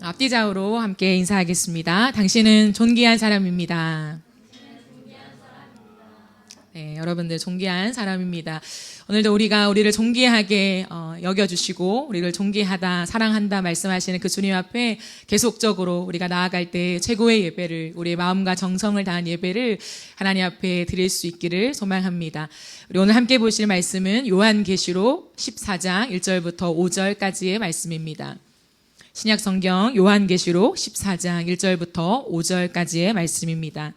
앞뒤 좌우로 함께 인사하겠습니다. 당신은 존귀한 사람입니다. 네, 여러분들 존귀한 사람입니다. 오늘도 우리를 존귀하게 여겨주시고 우리를 존귀하다, 사랑한다 말씀하시는 그 주님 앞에 계속적으로 우리가 나아갈 때 최고의 예배를, 우리의 마음과 정성을 다한 예배를 하나님 앞에 드릴 수 있기를 소망합니다. 우리 오늘 함께 보실 말씀은 요한계시록 14장 1절부터 5절까지의 말씀입니다. 신약성경 요한계시록 14장 1절부터 5절까지의 말씀입니다.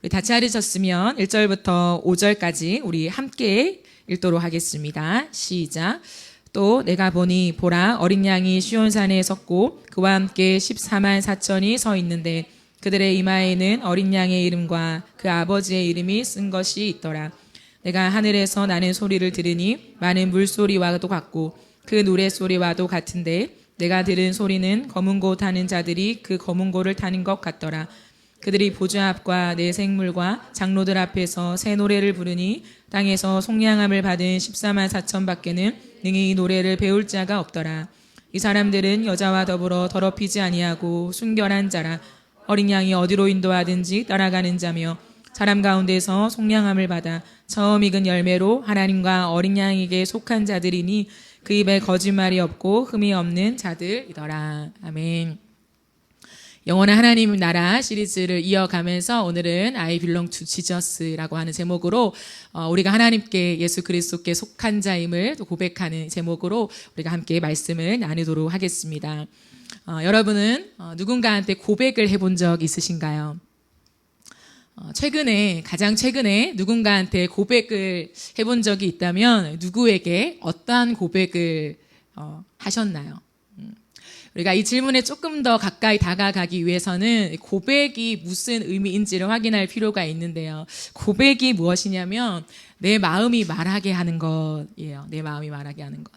우리 다 차리셨으면 1절부터 5절까지 우리 함께 읽도록 하겠습니다. 시작. 또 내가 보니 보라 어린 양이 시온산에 섰고 그와 함께 14만 4천이 서 있는데 그들의 이마에는 어린 양의 이름과 그 아버지의 이름이 쓴 것이 있더라. 내가 하늘에서 나는 소리를 들으니 많은 물소리와도 같고 그 노랫소리와도 같은데 내가 들은 소리는 검은 고 타는 자들이 그 검은 고를 타는 것 같더라. 그들이 보좌 앞과 내 생물과 장로들 앞에서 새 노래를 부르니 땅에서 속량함을 받은 14만 4천 밖에는 능히 이 노래를 배울 자가 없더라. 이 사람들은 여자와 더불어 더럽히지 아니하고 순결한 자라. 어린 양이 어디로 인도하든지 따라가는 자며 사람 가운데서 속량함을 받아 처음 익은 열매로 하나님과 어린 양에게 속한 자들이니 그 입에 거짓말이 없고 흠이 없는 자들이더라. 아멘. 영원한 하나님 나라 시리즈를 이어가면서 오늘은 I belong to Jesus라고 하는 제목으로 우리가 하나님께 예수 그리스도께 속한 자임을 고백하는 제목으로 우리가 함께 말씀을 나누도록 하겠습니다. 여러분은 누군가한테 고백을 해본 적 있으신가요? 가장 최근에 누군가한테 고백을 해본 적이 있다면 누구에게 어떠한 고백을 하셨나요? 우리가 이 질문에 조금 더 가까이 다가가기 위해서는 고백이 무슨 의미인지를 확인할 필요가 있는데요. 고백이 무엇이냐면 내 마음이 말하게 하는 것이에요. 내 마음이 말하게 하는 것.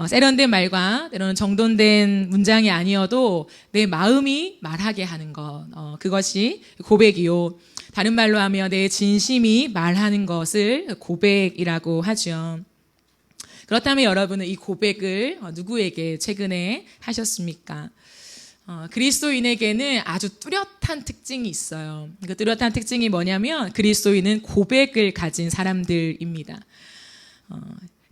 세련된 말과 때로는 정돈된 문장이 아니어도 내 마음이 말하게 하는 것. 그것이 고백이요. 다른 말로 하면 내 진심이 말하는 것을 고백이라고 하죠. 그렇다면 여러분은 이 고백을 누구에게 최근에 하셨습니까? 그리스도인에게는 아주 뚜렷한 특징이 있어요. 그 뚜렷한 특징이 뭐냐면 그리스도인은 고백을 가진 사람들입니다.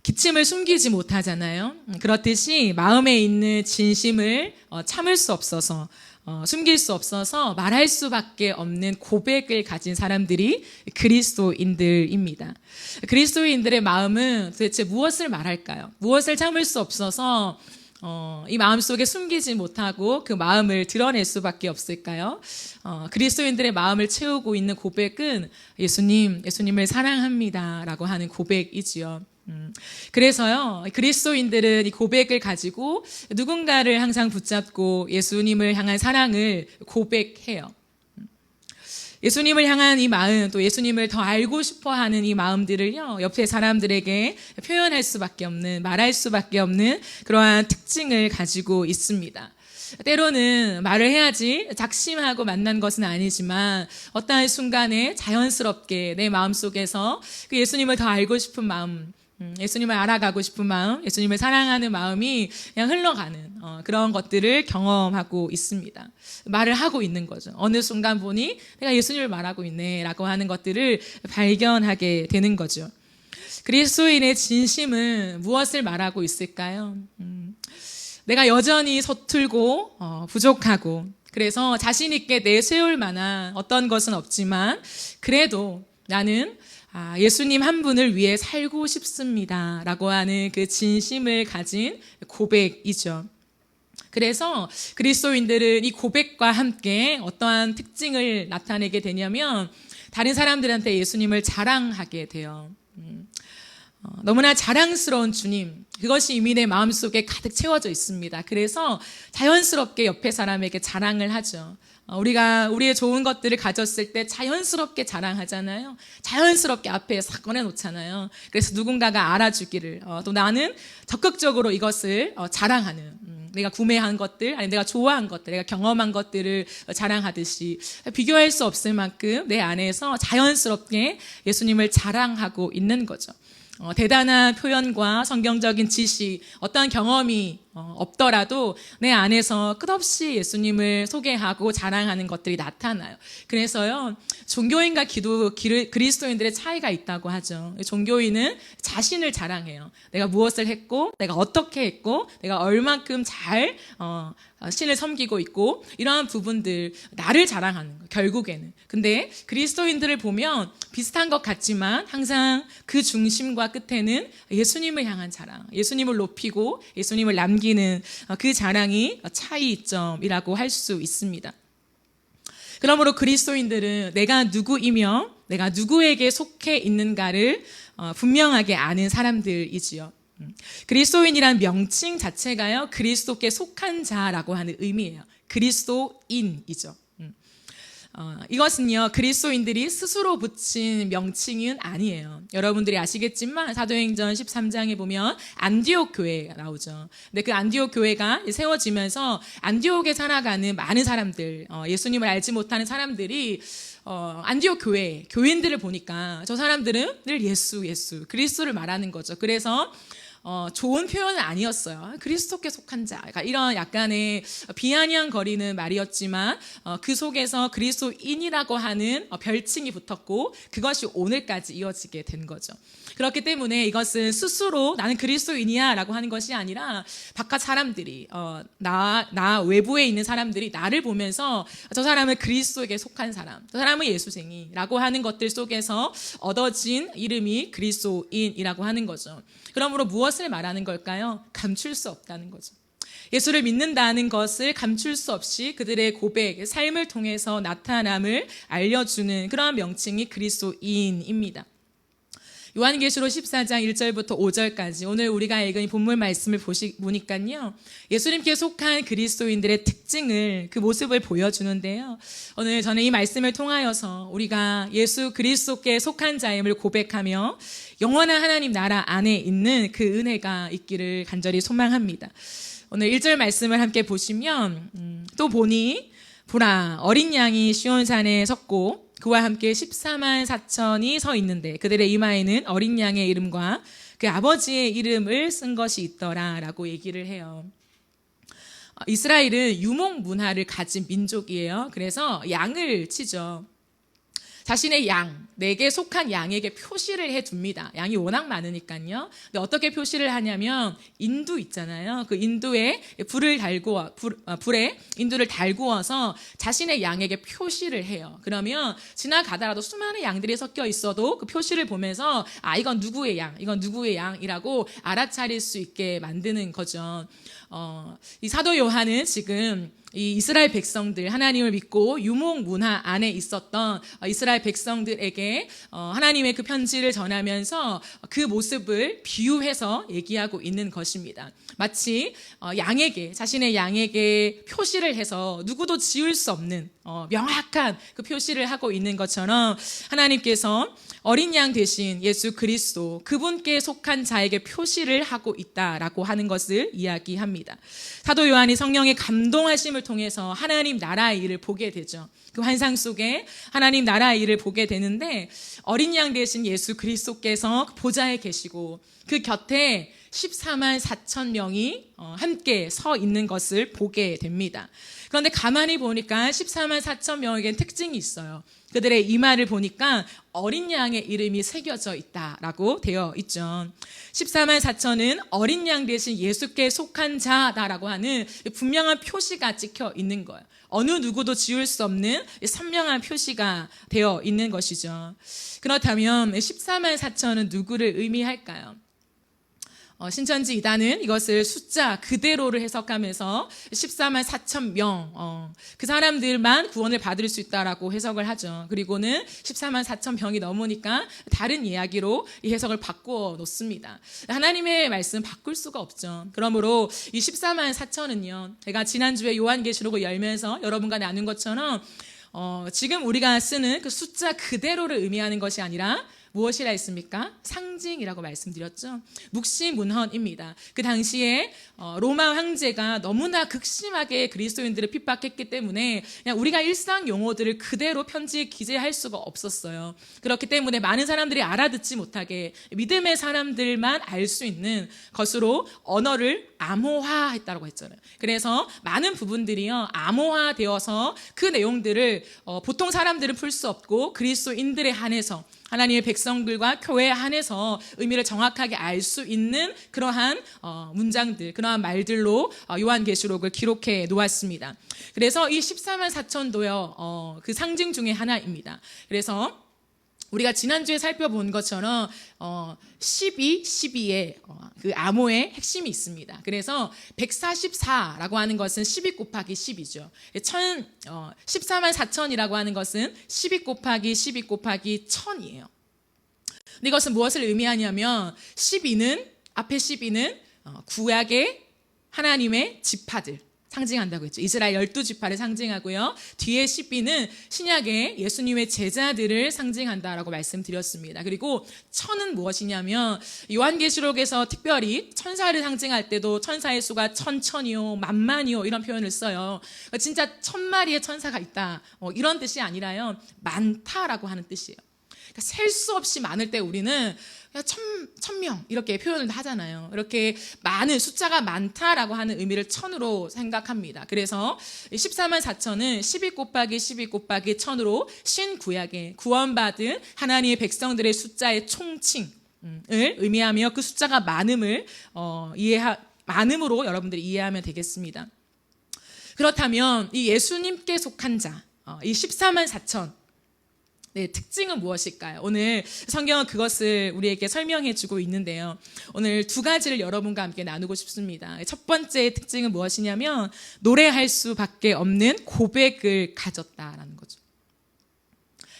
기침을 숨기지 못하잖아요. 그렇듯이 마음에 있는 진심을 참을 수 없어서 숨길 수 없어서 말할 수밖에 없는 고백을 가진 사람들이 그리스도인들입니다. 그리스도인들의 마음은 도대체 무엇을 말할까요? 무엇을 참을 수 없어서 이 마음속에 숨기지 못하고 그 마음을 드러낼 수밖에 없을까요? 그리스도인들의 마음을 채우고 있는 고백은 예수님을 사랑합니다 라고 하는 고백이지요. 그래서요, 그리스도인들은 이 고백을 가지고 누군가를 항상 붙잡고 예수님을 향한 사랑을 고백해요. 예수님을 향한 이 마음, 또 예수님을 더 알고 싶어 하는 이 마음들을요, 옆에 사람들에게 표현할 수밖에 없는, 말할 수밖에 없는 그러한 특징을 가지고 있습니다. 때로는 말을 해야지 작심하고 만난 것은 아니지만 어떠한 순간에 자연스럽게 내 마음속에서 그 예수님을 더 알고 싶은 마음, 예수님을 알아가고 싶은 마음, 예수님을 사랑하는 마음이 그냥 흘러가는 그런 것들을 경험하고 있습니다. 말을 하고 있는 거죠. 어느 순간 보니 내가 예수님을 말하고 있네 라고 하는 것들을 발견하게 되는 거죠. 그리스도인의 진심은 무엇을 말하고 있을까요? 내가 여전히 서툴고 부족하고 그래서 자신 있게 내세울 만한 어떤 것은 없지만 그래도 나는 예수님 한 분을 위해 살고 싶습니다 라고 하는 그 진심을 가진 고백이죠. 그래서 그리스도인들은 이 고백과 함께 어떠한 특징을 나타내게 되냐면 다른 사람들한테 예수님을 자랑하게 돼요. 너무나 자랑스러운 주님, 그것이 이미 내 마음속에 가득 채워져 있습니다. 그래서 자연스럽게 옆에 사람에게 자랑을 하죠. 우리가 우리의 좋은 것들을 가졌을 때 자연스럽게 자랑하잖아요. 자연스럽게 앞에 싹 꺼내놓잖아요. 그래서 누군가가 알아주기를, 또 나는 적극적으로 이것을 자랑하는, 내가 구매한 것들, 아니 내가 좋아한 것들, 내가 경험한 것들을 자랑하듯이 비교할 수 없을 만큼 내 안에서 자연스럽게 예수님을 자랑하고 있는 거죠. 대단한 표현과 성경적인 지식, 어떠한 경험이 없더라도 내 안에서 끝없이 예수님을 소개하고 자랑하는 것들이 나타나요. 그래서요, 종교인과 그리스도인들의 차이가 있다고 하죠. 종교인은 자신을 자랑해요. 내가 무엇을 했고, 내가 어떻게 했고, 내가 얼만큼 잘 신을 섬기고 있고, 이러한 부분들, 나를 자랑하는 거, 결국에는. 근데 그리스도인들을 보면 비슷한 것 같지만 항상 그 중심과 끝에는 예수님을 향한 자랑, 예수님을 높이고 예수님을 남기는 그 자랑이 차이점이라고 할 수 있습니다. 그러므로 그리스도인들은 내가 누구이며 내가 누구에게 속해 있는가를 분명하게 아는 사람들이지요. 그리스도인이란 명칭 자체가요, 그리스도께 속한 자라고 하는 의미예요. 그리스도인이죠. 이것은요, 그리스도인들이 스스로 붙인 명칭은 아니에요. 여러분들이 아시겠지만 사도행전 13장에 보면 안디옥 교회가 나오죠. 근데 그 안디옥 교회가 세워지면서 안디옥에 살아가는 많은 사람들, 예수님을 알지 못하는 사람들이 안디옥 교인들을 보니까 저 사람들은 늘 예수, 그리스도를 말하는 거죠. 그래서 좋은 표현은 아니었어요. 그리스도께 속한 자. 그러니까 이런 약간의 비아냥거리는 말이었지만 그 속에서 그리스도인이라고 하는 별칭이 붙었고 그것이 오늘까지 이어지게 된 거죠. 그렇기 때문에 이것은 스스로 나는 그리스도인이야 라고 하는 것이 아니라 바깥 사람들이 나 외부에 있는 사람들이 나를 보면서 저 사람은 그리스도에게 속한 사람, 저 사람은 예수쟁이라고 하는 것들 속에서 얻어진 이름이 그리스도인이라고 하는 거죠. 그러므로 무엇을 말하는 걸까요? 감출 수 없다는 거죠. 예수를 믿는다는 것을 감출 수 없이 그들의 고백, 삶을 통해서 나타남을 알려주는 그러한 명칭이 그리스도인입니다. 요한계시록 14장 1절부터 5절까지 오늘 우리가 읽은 이 본문 말씀을 보니까요, 예수님께 속한 그리스도인들의 특징을, 그 모습을 보여주는데요. 오늘 저는 이 말씀을 통하여서 우리가 예수 그리스도께 속한 자임을 고백하며 영원한 하나님 나라 안에 있는 그 은혜가 있기를 간절히 소망합니다. 오늘 1절 말씀을 함께 보시면 또 보니 보라 어린 양이 시온산에 섰고 그와 함께 14만 4천이 서 있는데 그들의 이마에는 어린 양의 이름과 그 아버지의 이름을 쓴 것이 있더라 라고 얘기를 해요. 이스라엘은 유목 문화를 가진 민족이에요. 그래서 양을 치죠. 자신의 양, 내게 속한 양에게 표시를 해둡니다. 양이 워낙 많으니까요. 근데 어떻게 표시를 하냐면 인두 있잖아요. 그 인두에 불에 인두를 달구어서 자신의 양에게 표시를 해요. 그러면 지나가다라도 수많은 양들이 섞여 있어도 그 표시를 보면서 이건 누구의 양, 이건 누구의 양이라고 알아차릴 수 있게 만드는 거죠. 이 사도 요한은 지금 이 이스라엘 백성들, 하나님을 믿고 유목 문화 안에 있었던 이스라엘 백성들에게 하나님의 그 편지를 전하면서 그 모습을 비유해서 얘기하고 있는 것입니다. 마치 자신의 양에게 표시를 해서 누구도 지울 수 없는 명확한 그 표시를 하고 있는 것처럼 하나님께서 어린 양 대신 예수 그리스도, 그분께 속한 자에게 표시를 하고 있다라고 하는 것을 이야기합니다. 사도 요한이 성령의 감동하심을 통해서 하나님 나라의 일을 보게 되죠. 그 환상 속에 하나님 나라의 일을 보게 되는데 어린 양 대신 예수 그리스도께서 보좌에 계시고 그 곁에 14만 4천 명이 함께 서 있는 것을 보게 됩니다. 그런데 가만히 보니까 14만 4천 명에겐 특징이 있어요. 그들의 이마를 보니까 어린 양의 이름이 새겨져 있다라고 되어 있죠. 14만 4천은 어린 양 대신 예수께 속한 자다라고 하는 분명한 표시가 찍혀 있는 거예요. 어느 누구도 지울 수 없는 선명한 표시가 되어 있는 것이죠. 그렇다면 14만 4천은 누구를 의미할까요? 신천지 이단은 이것을 숫자 그대로를 해석하면서 14만 4천 명, 그 사람들만 구원을 받을 수 있다라고 해석을 하죠. 그리고는 14만 4천 병이 넘으니까 다른 이야기로 이 해석을 바꾸어 놓습니다. 하나님의 말씀 바꿀 수가 없죠. 그러므로 이 14만 4천은요, 제가 지난주에 요한계시록을 열면서 여러분과 나눈 것처럼 지금 우리가 쓰는 그 숫자 그대로를 의미하는 것이 아니라 무엇이라 했습니까? 상징이라고 말씀드렸죠. 묵시문헌입니다. 그 당시에 로마 황제가 너무나 극심하게 그리스도인들을 핍박했기 때문에 그냥 우리가 일상 용어들을 그대로 편지에 기재할 수가 없었어요. 그렇기 때문에 많은 사람들이 알아듣지 못하게 믿음의 사람들만 알 수 있는 것으로 언어를 암호화했다고 했잖아요. 그래서 많은 부분들이요 암호화되어서 그 내용들을 보통 사람들은 풀 수 없고 그리스도인들에 한해서 하나님의 백성들과 교회에 한해서 의미를 정확하게 알 수 있는 그러한 문장들, 그러한 말들로 요한계시록을 기록해 놓았습니다. 그래서 이 14만 4천도요 그 상징 중에 하나입니다. 그래서 우리가 지난주에 살펴본 것처럼 12의 그 암호의 핵심이 있습니다. 그래서 144라고 하는 것은 12 곱하기 10이죠. 14만 4천이라고 하는 것은 12 곱하기 12 곱하기 1000이에요. 근데 이것은 무엇을 의미하냐면 12는 앞에 12는 구약의 하나님의 지파들 상징한다고 했죠. 이스라엘 12지파를 상징하고요. 뒤에 12는 신약의 예수님의 제자들을 상징한다라고 말씀드렸습니다. 그리고 1000은 무엇이냐면 요한계시록에서 특별히 천사를 상징할 때도 천사의 수가 천천이요 만만이요 이런 표현을 써요. 진짜 1000마리의 천사가 있다 이런 뜻이 아니라요 많다라고 하는 뜻이에요. 그러니까 셀 수 없이 많을 때 우리는 1000명 이렇게 표현을 하잖아요. 이렇게 많은 숫자가 많다라고 하는 의미를 1000으로 생각합니다. 그래서 14만 4천은 12 곱하기 12 곱하기 1000으로 신구약에 구원받은 하나님의 백성들의 숫자의 총칭을 의미하며 그 숫자가 많음을 많음으로 여러분들이 이해하면 되겠습니다. 그렇다면 이 예수님께 속한 자, 이 14만 4천 네, 특징은 무엇일까요? 오늘 성경은 그것을 우리에게 설명해 주고 있는데요. 오늘 두 가지를 여러분과 함께 나누고 싶습니다. 첫 번째 특징은 무엇이냐면 노래할 수밖에 없는 고백을 가졌다라는 거죠.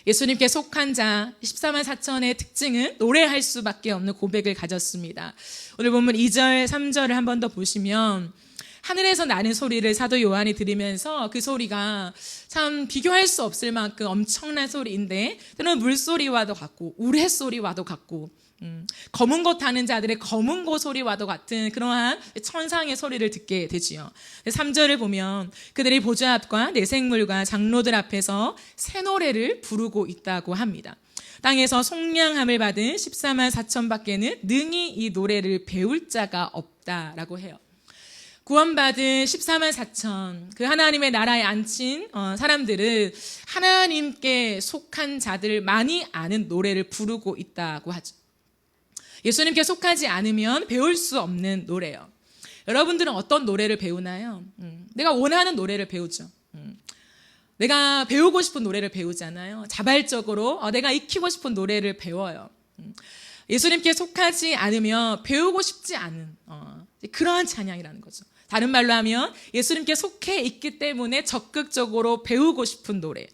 예수님께 속한 자 14만 4천의 특징은 노래할 수밖에 없는 고백을 가졌습니다. 오늘 본문 2절, 3절을 한 번 더 보시면 하늘에서 나는 소리를 사도 요한이 들으면서 그 소리가 참 비교할 수 없을 만큼 엄청난 소리인데 때로는 물소리와도 같고 우레소리와도 같고 검은 고 타는 자들의 검은 고 소리와도 같은 그러한 천상의 소리를 듣게 되지요. 3절을 보면 그들이 보좌 앞과 내생물과 장로들 앞에서 새 노래를 부르고 있다고 합니다. 땅에서 속량함을 받은 14만 4천 밖에는 능히 이 노래를 배울 자가 없다라고 해요. 구원받은 14만 4천 그 하나님의 나라에 앉힌 사람들은 하나님께 속한 자들만이 아는 노래를 부르고 있다고 하죠. 예수님께 속하지 않으면 배울 수 없는 노래예요. 여러분들은 어떤 노래를 배우나요? 내가 원하는 노래를 배우죠. 내가 배우고 싶은 노래를 배우잖아요. 자발적으로 내가 익히고 싶은 노래를 배워요. 예수님께 속하지 않으면 배우고 싶지 않은 그러한 찬양이라는 거죠. 다른 말로 하면 예수님께 속해 있기 때문에 적극적으로 배우고 싶은 노래,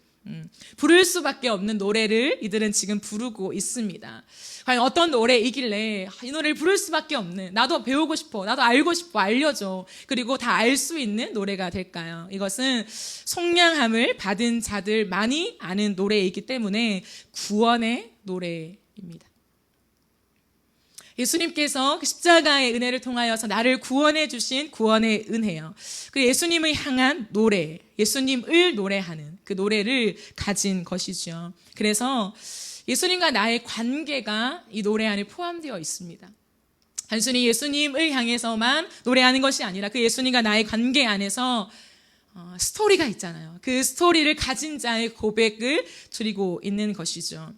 부를 수밖에 없는 노래를 이들은 지금 부르고 있습니다. 과연 어떤 노래이길래 이 노래를 부를 수밖에 없는, 나도 배우고 싶어, 나도 알고 싶어, 알려줘, 그리고 다 알 수 있는 노래가 될까요? 이것은 속량함을 받은 자들만이 아는 노래이기 때문에 구원의 노래입니다. 예수님께서 십자가의 은혜를 통하여서 나를 구원해 주신 구원의 은혜요. 그 예수님을 향한 노래, 예수님을 노래하는 그 노래를 가진 것이죠. 그래서 예수님과 나의 관계가 이 노래 안에 포함되어 있습니다. 단순히 예수님을 향해서만 노래하는 것이 아니라 그 예수님과 나의 관계 안에서 스토리가 있잖아요. 그 스토리를 가진 자의 고백을 드리고 있는 것이죠.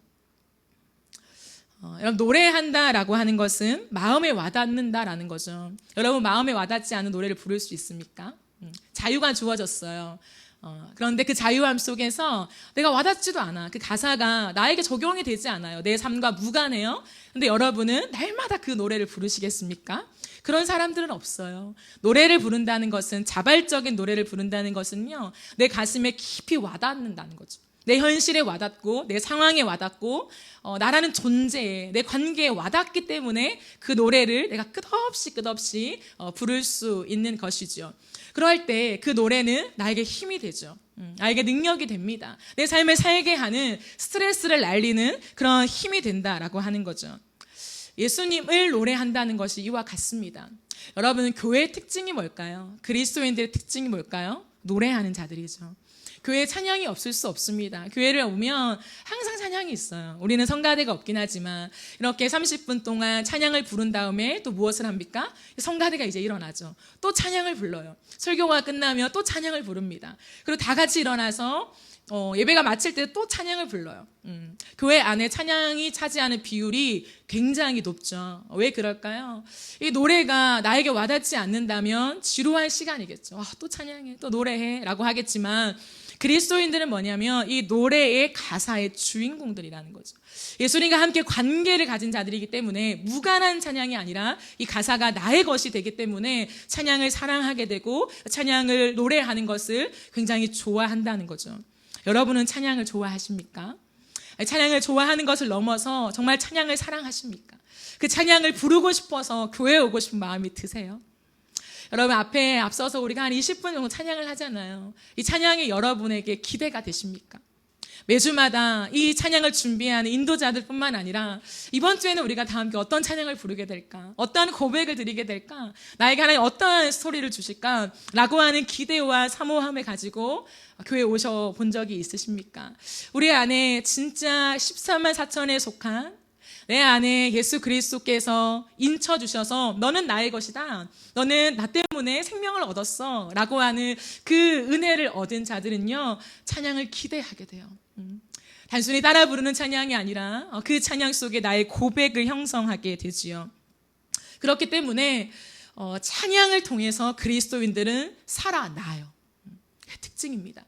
여러분, 노래한다라고 하는 것은 마음에 와닿는다라는 거죠. 여러분, 마음에 와닿지 않은 노래를 부를 수 있습니까? 자유가 주어졌어요. 그런데 그 자유함 속에서 내가 와닿지도 않아. 그 가사가 나에게 적용이 되지 않아요. 내 삶과 무관해요. 근데 여러분은 날마다 그 노래를 부르시겠습니까? 그런 사람들은 없어요. 노래를 부른다는 것은, 자발적인 노래를 부른다는 것은요, 내 가슴에 깊이 와닿는다는 거죠. 내 현실에 와닿고 내 상황에 와닿고 나라는 존재에, 내 관계에 와닿기 때문에 그 노래를 내가 끝없이 부를 수 있는 것이죠. 그럴 때 그 노래는 나에게 힘이 되죠. 나에게 능력이 됩니다. 내 삶을 살게 하는, 스트레스를 날리는 그런 힘이 된다라고 하는 거죠. 예수님을 노래한다는 것이 이와 같습니다. 여러분, 교회의 특징이 뭘까요? 그리스도인들의 특징이 뭘까요? 노래하는 자들이죠. 교회에 찬양이 없을 수 없습니다. 교회를 오면 항상 찬양이 있어요. 우리는 성가대가 없긴 하지만 이렇게 30분 동안 찬양을 부른 다음에 또 무엇을 합니까? 성가대가 이제 일어나죠. 또 찬양을 불러요. 설교가 끝나면 또 찬양을 부릅니다. 그리고 다 같이 일어나서 예배가 마칠 때 또 찬양을 불러요. 교회 안에 찬양이 차지하는 비율이 굉장히 높죠. 왜 그럴까요? 이 노래가 나에게 와닿지 않는다면 지루한 시간이겠죠. 또 찬양해, 또 노래해 라고 하겠지만 그리스도인들은 뭐냐면 이 노래의 가사의 주인공들이라는 거죠. 예수님과 함께 관계를 가진 자들이기 때문에 무관한 찬양이 아니라 이 가사가 나의 것이 되기 때문에 찬양을 사랑하게 되고 찬양을 노래하는 것을 굉장히 좋아한다는 거죠. 여러분은 찬양을 좋아하십니까? 찬양을 좋아하는 것을 넘어서 정말 찬양을 사랑하십니까? 그 찬양을 부르고 싶어서 교회에 오고 싶은 마음이 드세요? 여러분 앞에 앞서서 우리가 한 20분 정도 찬양을 하잖아요. 이 찬양이 여러분에게 기대가 되십니까? 매주마다 이 찬양을 준비하는 인도자들 뿐만 아니라 이번 주에는 우리가 다 함께 어떤 찬양을 부르게 될까? 어떤 고백을 드리게 될까? 나에게 하나님 어떠한 스토리를 주실까? 라고 하는 기대와 사모함을 가지고 교회에 오셔본 적이 있으십니까? 우리 안에 진짜 14만 4천에 속한 내 안에 예수 그리스도께서 인쳐주셔서 너는 나의 것이다. 너는 나 때문에 생명을 얻었어. 라고 하는 그 은혜를 얻은 자들은요. 찬양을 기대하게 돼요. 단순히 따라 부르는 찬양이 아니라 그 찬양 속에 나의 고백을 형성하게 되지요. 그렇기 때문에 찬양을 통해서 그리스도인들은 살아나요. 특징입니다.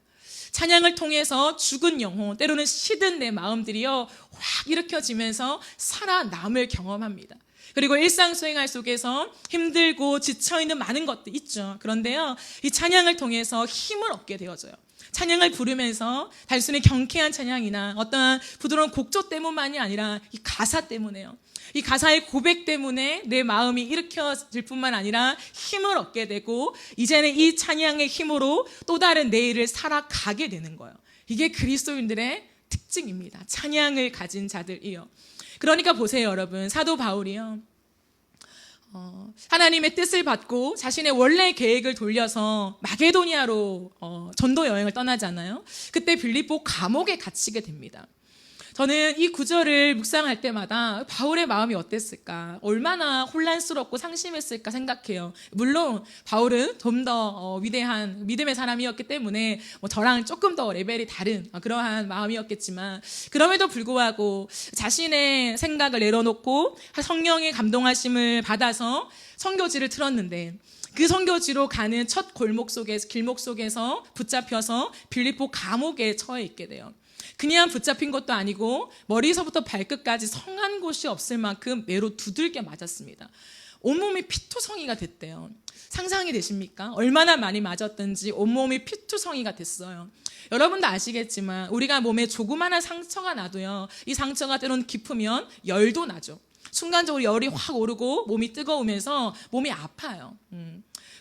찬양을 통해서 죽은 영혼, 때로는 시든 내 마음들이요 확 일으켜지면서 살아남을 경험합니다. 그리고 일상수행활 속에서 힘들고 지쳐있는 많은 것도 있죠. 그런데요, 이 찬양을 통해서 힘을 얻게 되어져요. 찬양을 부르면서 단순히 경쾌한 찬양이나 어떠한 부드러운 곡조 때문만이 아니라 이 가사 때문에요. 이 가사의 고백 때문에 내 마음이 일으켜질 뿐만 아니라 힘을 얻게 되고 이제는 이 찬양의 힘으로 또 다른 내일을 살아가게 되는 거예요. 이게 그리스도인들의 특징입니다. 찬양을 가진 자들이요. 그러니까 보세요, 여러분. 사도 바울이요. 하나님의 뜻을 받고 자신의 원래 계획을 돌려서 마게도니아로 전도 여행을 떠나잖아요. 그때 빌립보 감옥에 갇히게 됩니다. 저는 이 구절을 묵상할 때마다 바울의 마음이 어땠을까? 얼마나 혼란스럽고 상심했을까 생각해요. 물론 바울은 좀 더 위대한 믿음의 사람이었기 때문에 저랑 조금 더 레벨이 다른 그러한 마음이었겠지만 그럼에도 불구하고 자신의 생각을 내려놓고 성령의 감동하심을 받아서 선교지를 틀었는데 그 선교지로 가는 첫 길목 속에서 붙잡혀서 빌립보 감옥에 처해 있게 돼요. 그냥 붙잡힌 것도 아니고 머리서부터 발끝까지 성한 곳이 없을 만큼 매로 두들겨 맞았습니다. 온몸이 피투성이가 됐대요. 상상이 되십니까? 얼마나 많이 맞았든지 온몸이 피투성이가 됐어요. 여러분도 아시겠지만 우리가 몸에 조그마한 상처가 나도요, 이 상처가 때로는 깊으면 열도 나죠. 순간적으로 열이 확 오르고 몸이 뜨거우면서 몸이 아파요.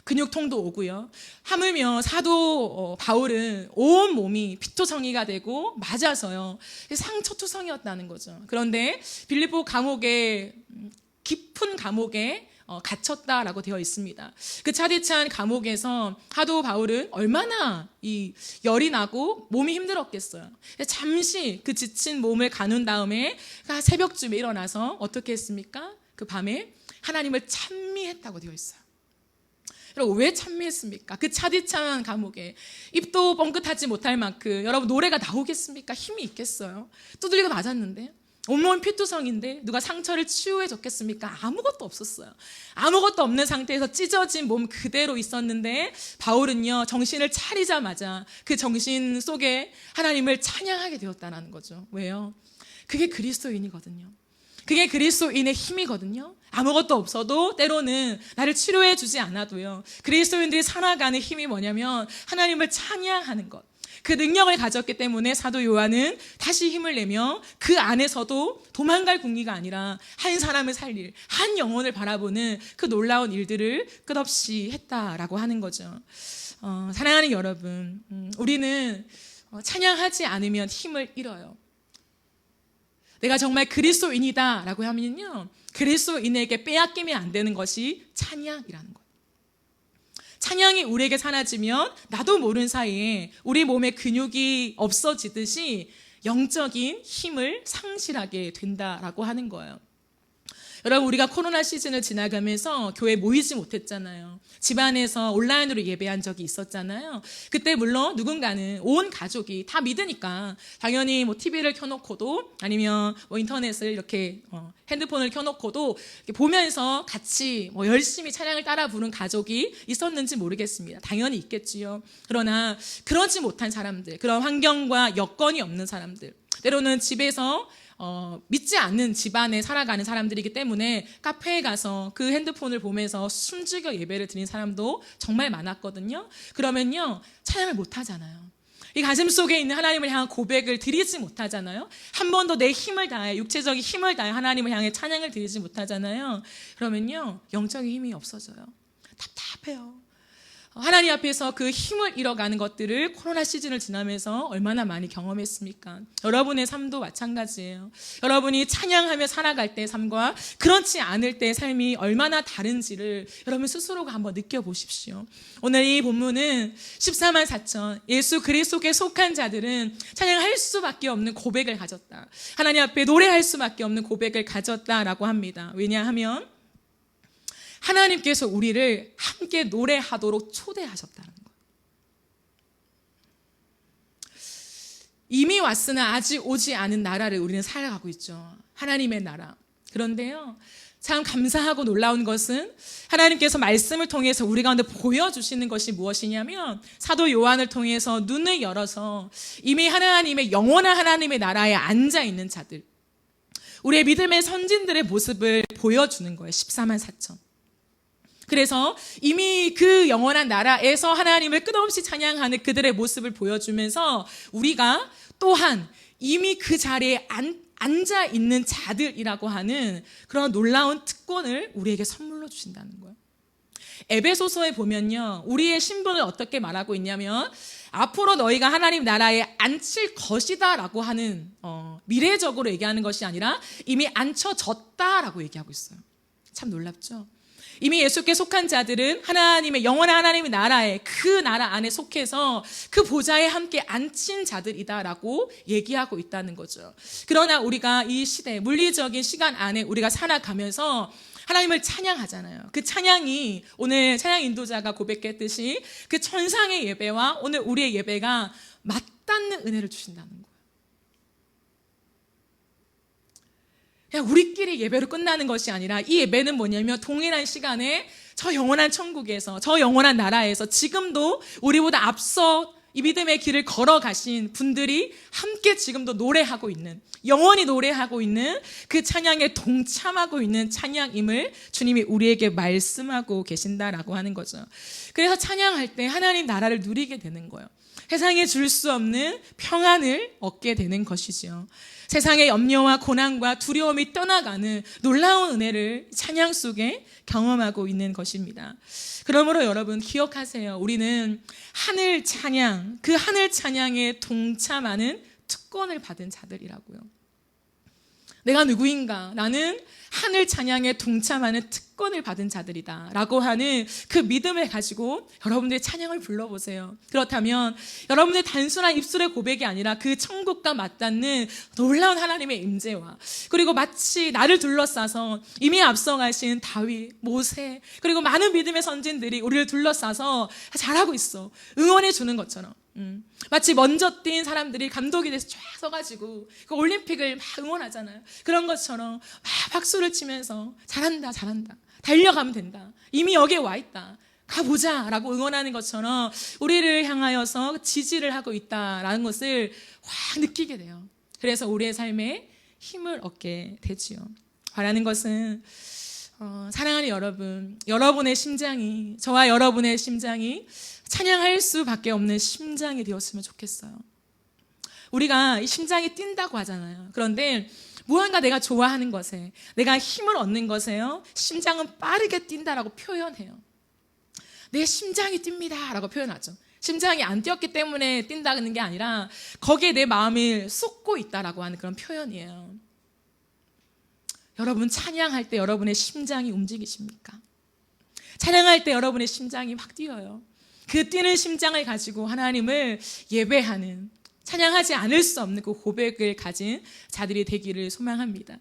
근육통도 오고요. 하물며 사도 바울은 온 몸이 피투성이가 되고 맞아서요. 상처투성이었다는 거죠. 그런데 빌립보 감옥에 깊은 감옥에 갇혔다라고 되어 있습니다. 그 차디찬 감옥에서 사도 바울은 얼마나 이 열이 나고 몸이 힘들었겠어요. 잠시 그 지친 몸을 가눈 다음에 새벽쯤에 일어나서 어떻게 했습니까? 그 밤에 하나님을 찬미했다고 되어 있어요. 여러분 왜 찬미했습니까? 그 차디찬 감옥에 입도 뻥끗하지 못할 만큼 여러분 노래가 나오겠습니까? 힘이 있겠어요? 두들겨 맞았는데 온몸 피투성인데 누가 상처를 치유해 줬겠습니까? 아무것도 없었어요. 아무것도 없는 상태에서 찢어진 몸 그대로 있었는데 바울은요 정신을 차리자마자 그 정신 속에 하나님을 찬양하게 되었다는 거죠. 왜요? 그게 그리스도인이거든요. 그게 그리스도인의 힘이거든요. 아무것도 없어도 때로는 나를 치료해 주지 않아도요, 그리스도인들이 살아가는 힘이 뭐냐면 하나님을 찬양하는 것. 그 능력을 가졌기 때문에 사도 요한은 다시 힘을 내며 그 안에서도 도망갈 궁리가 아니라 한 사람을 살릴, 한 영혼을 바라보는 그 놀라운 일들을 끝없이 했다라고 하는 거죠. 사랑하는 여러분, 우리는 찬양하지 않으면 힘을 잃어요. 내가 정말 그리스도인이다 라고 하면요, 그리스도인에게 빼앗기면 안 되는 것이 찬양이라는 거예요. 찬양이 우리에게 사라지면 나도 모르는 사이에 우리 몸에 근육이 없어지듯이 영적인 힘을 상실하게 된다라고 하는 거예요. 여러분, 우리가 코로나 시즌을 지나가면서 교회 모이지 못했잖아요. 집안에서 온라인으로 예배한 적이 있었잖아요. 그때 물론 누군가는 온 가족이 다 믿으니까 당연히 뭐 TV를 켜놓고도 아니면 뭐 인터넷을 이렇게 핸드폰을 켜놓고도 이렇게 보면서 같이 뭐 열심히 찬양을 따라 부른 가족이 있었는지 모르겠습니다. 당연히 있겠지요. 그러나 그러지 못한 사람들, 그런 환경과 여건이 없는 사람들, 때로는 집에서 믿지 않는 집안에 살아가는 사람들이기 때문에 카페에 가서 그 핸드폰을 보면서 숨죽여 예배를 드린 사람도 정말 많았거든요. 그러면요, 찬양을 못 하잖아요. 이 가슴 속에 있는 하나님을 향한 고백을 드리지 못하잖아요. 한 번도 내 힘을 다해, 육체적인 힘을 다해 하나님을 향해 찬양을 드리지 못하잖아요. 그러면요, 영적인 힘이 없어져요. 답답해요. 하나님 앞에서 그 힘을 잃어가는 것들을 코로나 시즌을 지나면서 얼마나 많이 경험했습니까? 여러분의 삶도 마찬가지예요. 여러분이 찬양하며 살아갈 때의 삶과 그렇지 않을 때의 삶이 얼마나 다른지를 여러분 스스로가 한번 느껴보십시오. 오늘 이 본문은 14만 4천 예수 그리스도께 속한 자들은 찬양할 수밖에 없는 고백을 가졌다. 하나님 앞에 노래할 수밖에 없는 고백을 가졌다라고 합니다. 왜냐하면 하나님께서 우리를 함께 노래하도록 초대하셨다는 거예요. 이미 왔으나 아직 오지 않은 나라를 우리는 살아가고 있죠. 하나님의 나라. 그런데요, 참 감사하고 놀라운 것은 하나님께서 말씀을 통해서 우리 가운데 보여주시는 것이 무엇이냐면 사도 요한을 통해서 눈을 열어서 이미 하나님의 영원한 하나님의 나라에 앉아있는 자들, 우리의 믿음의 선진들의 모습을 보여주는 거예요. 14만 4천. 그래서 이미 그 영원한 나라에서 하나님을 끝없이 찬양하는 그들의 모습을 보여주면서 우리가 또한 이미 그 자리에 앉아있는 자들이라고 하는 그런 놀라운 특권을 우리에게 선물로 주신다는 거예요. 에베소서에 보면요, 우리의 신분을 어떻게 말하고 있냐면 앞으로 너희가 하나님 나라에 앉힐 것이다 라고 하는 미래적으로 얘기하는 것이 아니라 이미 앉혀졌다라고 얘기하고 있어요. 참 놀랍죠? 이미 예수께 속한 자들은 하나님의 영원한 하나님의 나라에, 그 나라 안에 속해서 그 보좌에 함께 앉힌 자들이다라고 얘기하고 있다는 거죠. 그러나 우리가 이 시대, 물리적인 시간 안에 우리가 살아가면서 하나님을 찬양하잖아요. 그 찬양이 오늘 찬양 인도자가 고백했듯이 그 천상의 예배와 오늘 우리의 예배가 맞닿는 은혜를 주신다는 거예요. 그냥 우리끼리 예배로 끝나는 것이 아니라 이 예배는 뭐냐면 동일한 시간에 저 영원한 천국에서, 저 영원한 나라에서 지금도 우리보다 앞서 이 믿음의 길을 걸어가신 분들이 함께 지금도 노래하고 있는, 영원히 노래하고 있는 그 찬양에 동참하고 있는 찬양임을 주님이 우리에게 말씀하고 계신다라고 하는 거죠. 그래서 찬양할 때 하나님 나라를 누리게 되는 거예요. 세상에 줄 수 없는 평안을 얻게 되는 것이죠. 세상의 염려와 고난과 두려움이 떠나가는 놀라운 은혜를 찬양 속에 경험하고 있는 것입니다. 그러므로 여러분 기억하세요. 우리는 하늘 찬양, 그 하늘 찬양에 동참하는 특권을 받은 자들이라고요. 내가 누구인가? 나는 하늘 찬양에 동참하는 특권을 받은 자들이다 라고 하는 그 믿음을 가지고 여러분들의 찬양을 불러보세요. 그렇다면 여러분의 단순한 입술의 고백이 아니라 그 천국과 맞닿는 놀라운 하나님의 임재와, 그리고 마치 나를 둘러싸서 이미 앞서가신 다윗, 모세, 그리고 많은 믿음의 선진들이 우리를 둘러싸서 잘하고 있어, 응원해 주는 것처럼, 마치 먼저 뛴 사람들이 감독이 돼서 쫙 서가지고 그 올림픽을 막 응원하잖아요. 그런 것처럼 막 박수를 치면서 잘한다, 잘한다, 달려가면 된다, 이미 여기에 와 있다, 가보자 라고 응원하는 것처럼 우리를 향하여서 지지를 하고 있다라는 것을 확 느끼게 돼요. 그래서 우리의 삶에 힘을 얻게 되지요. 바라는 것은 사랑하는 여러분, 여러분의 심장이, 저와 여러분의 심장이 찬양할 수밖에 없는 심장이 되었으면 좋겠어요. 우리가 이 심장이 뛴다고 하잖아요. 그런데 무언가 내가 좋아하는 것에, 내가 힘을 얻는 것에요, 심장은 빠르게 뛴다라고 표현해요. 내 심장이 뜁니다 라고 표현하죠. 심장이 안 뛰었기 때문에 뛴다는 게 아니라 거기에 내 마음을 쏟고 있다라고 하는 그런 표현이에요. 여러분 찬양할 때 여러분의 심장이 움직이십니까? 찬양할 때 여러분의 심장이 확 뛰어요. 그 뛰는 심장을 가지고 하나님을 예배하는, 찬양하지 않을 수 없는 그 고백을 가진 자들이 되기를 소망합니다.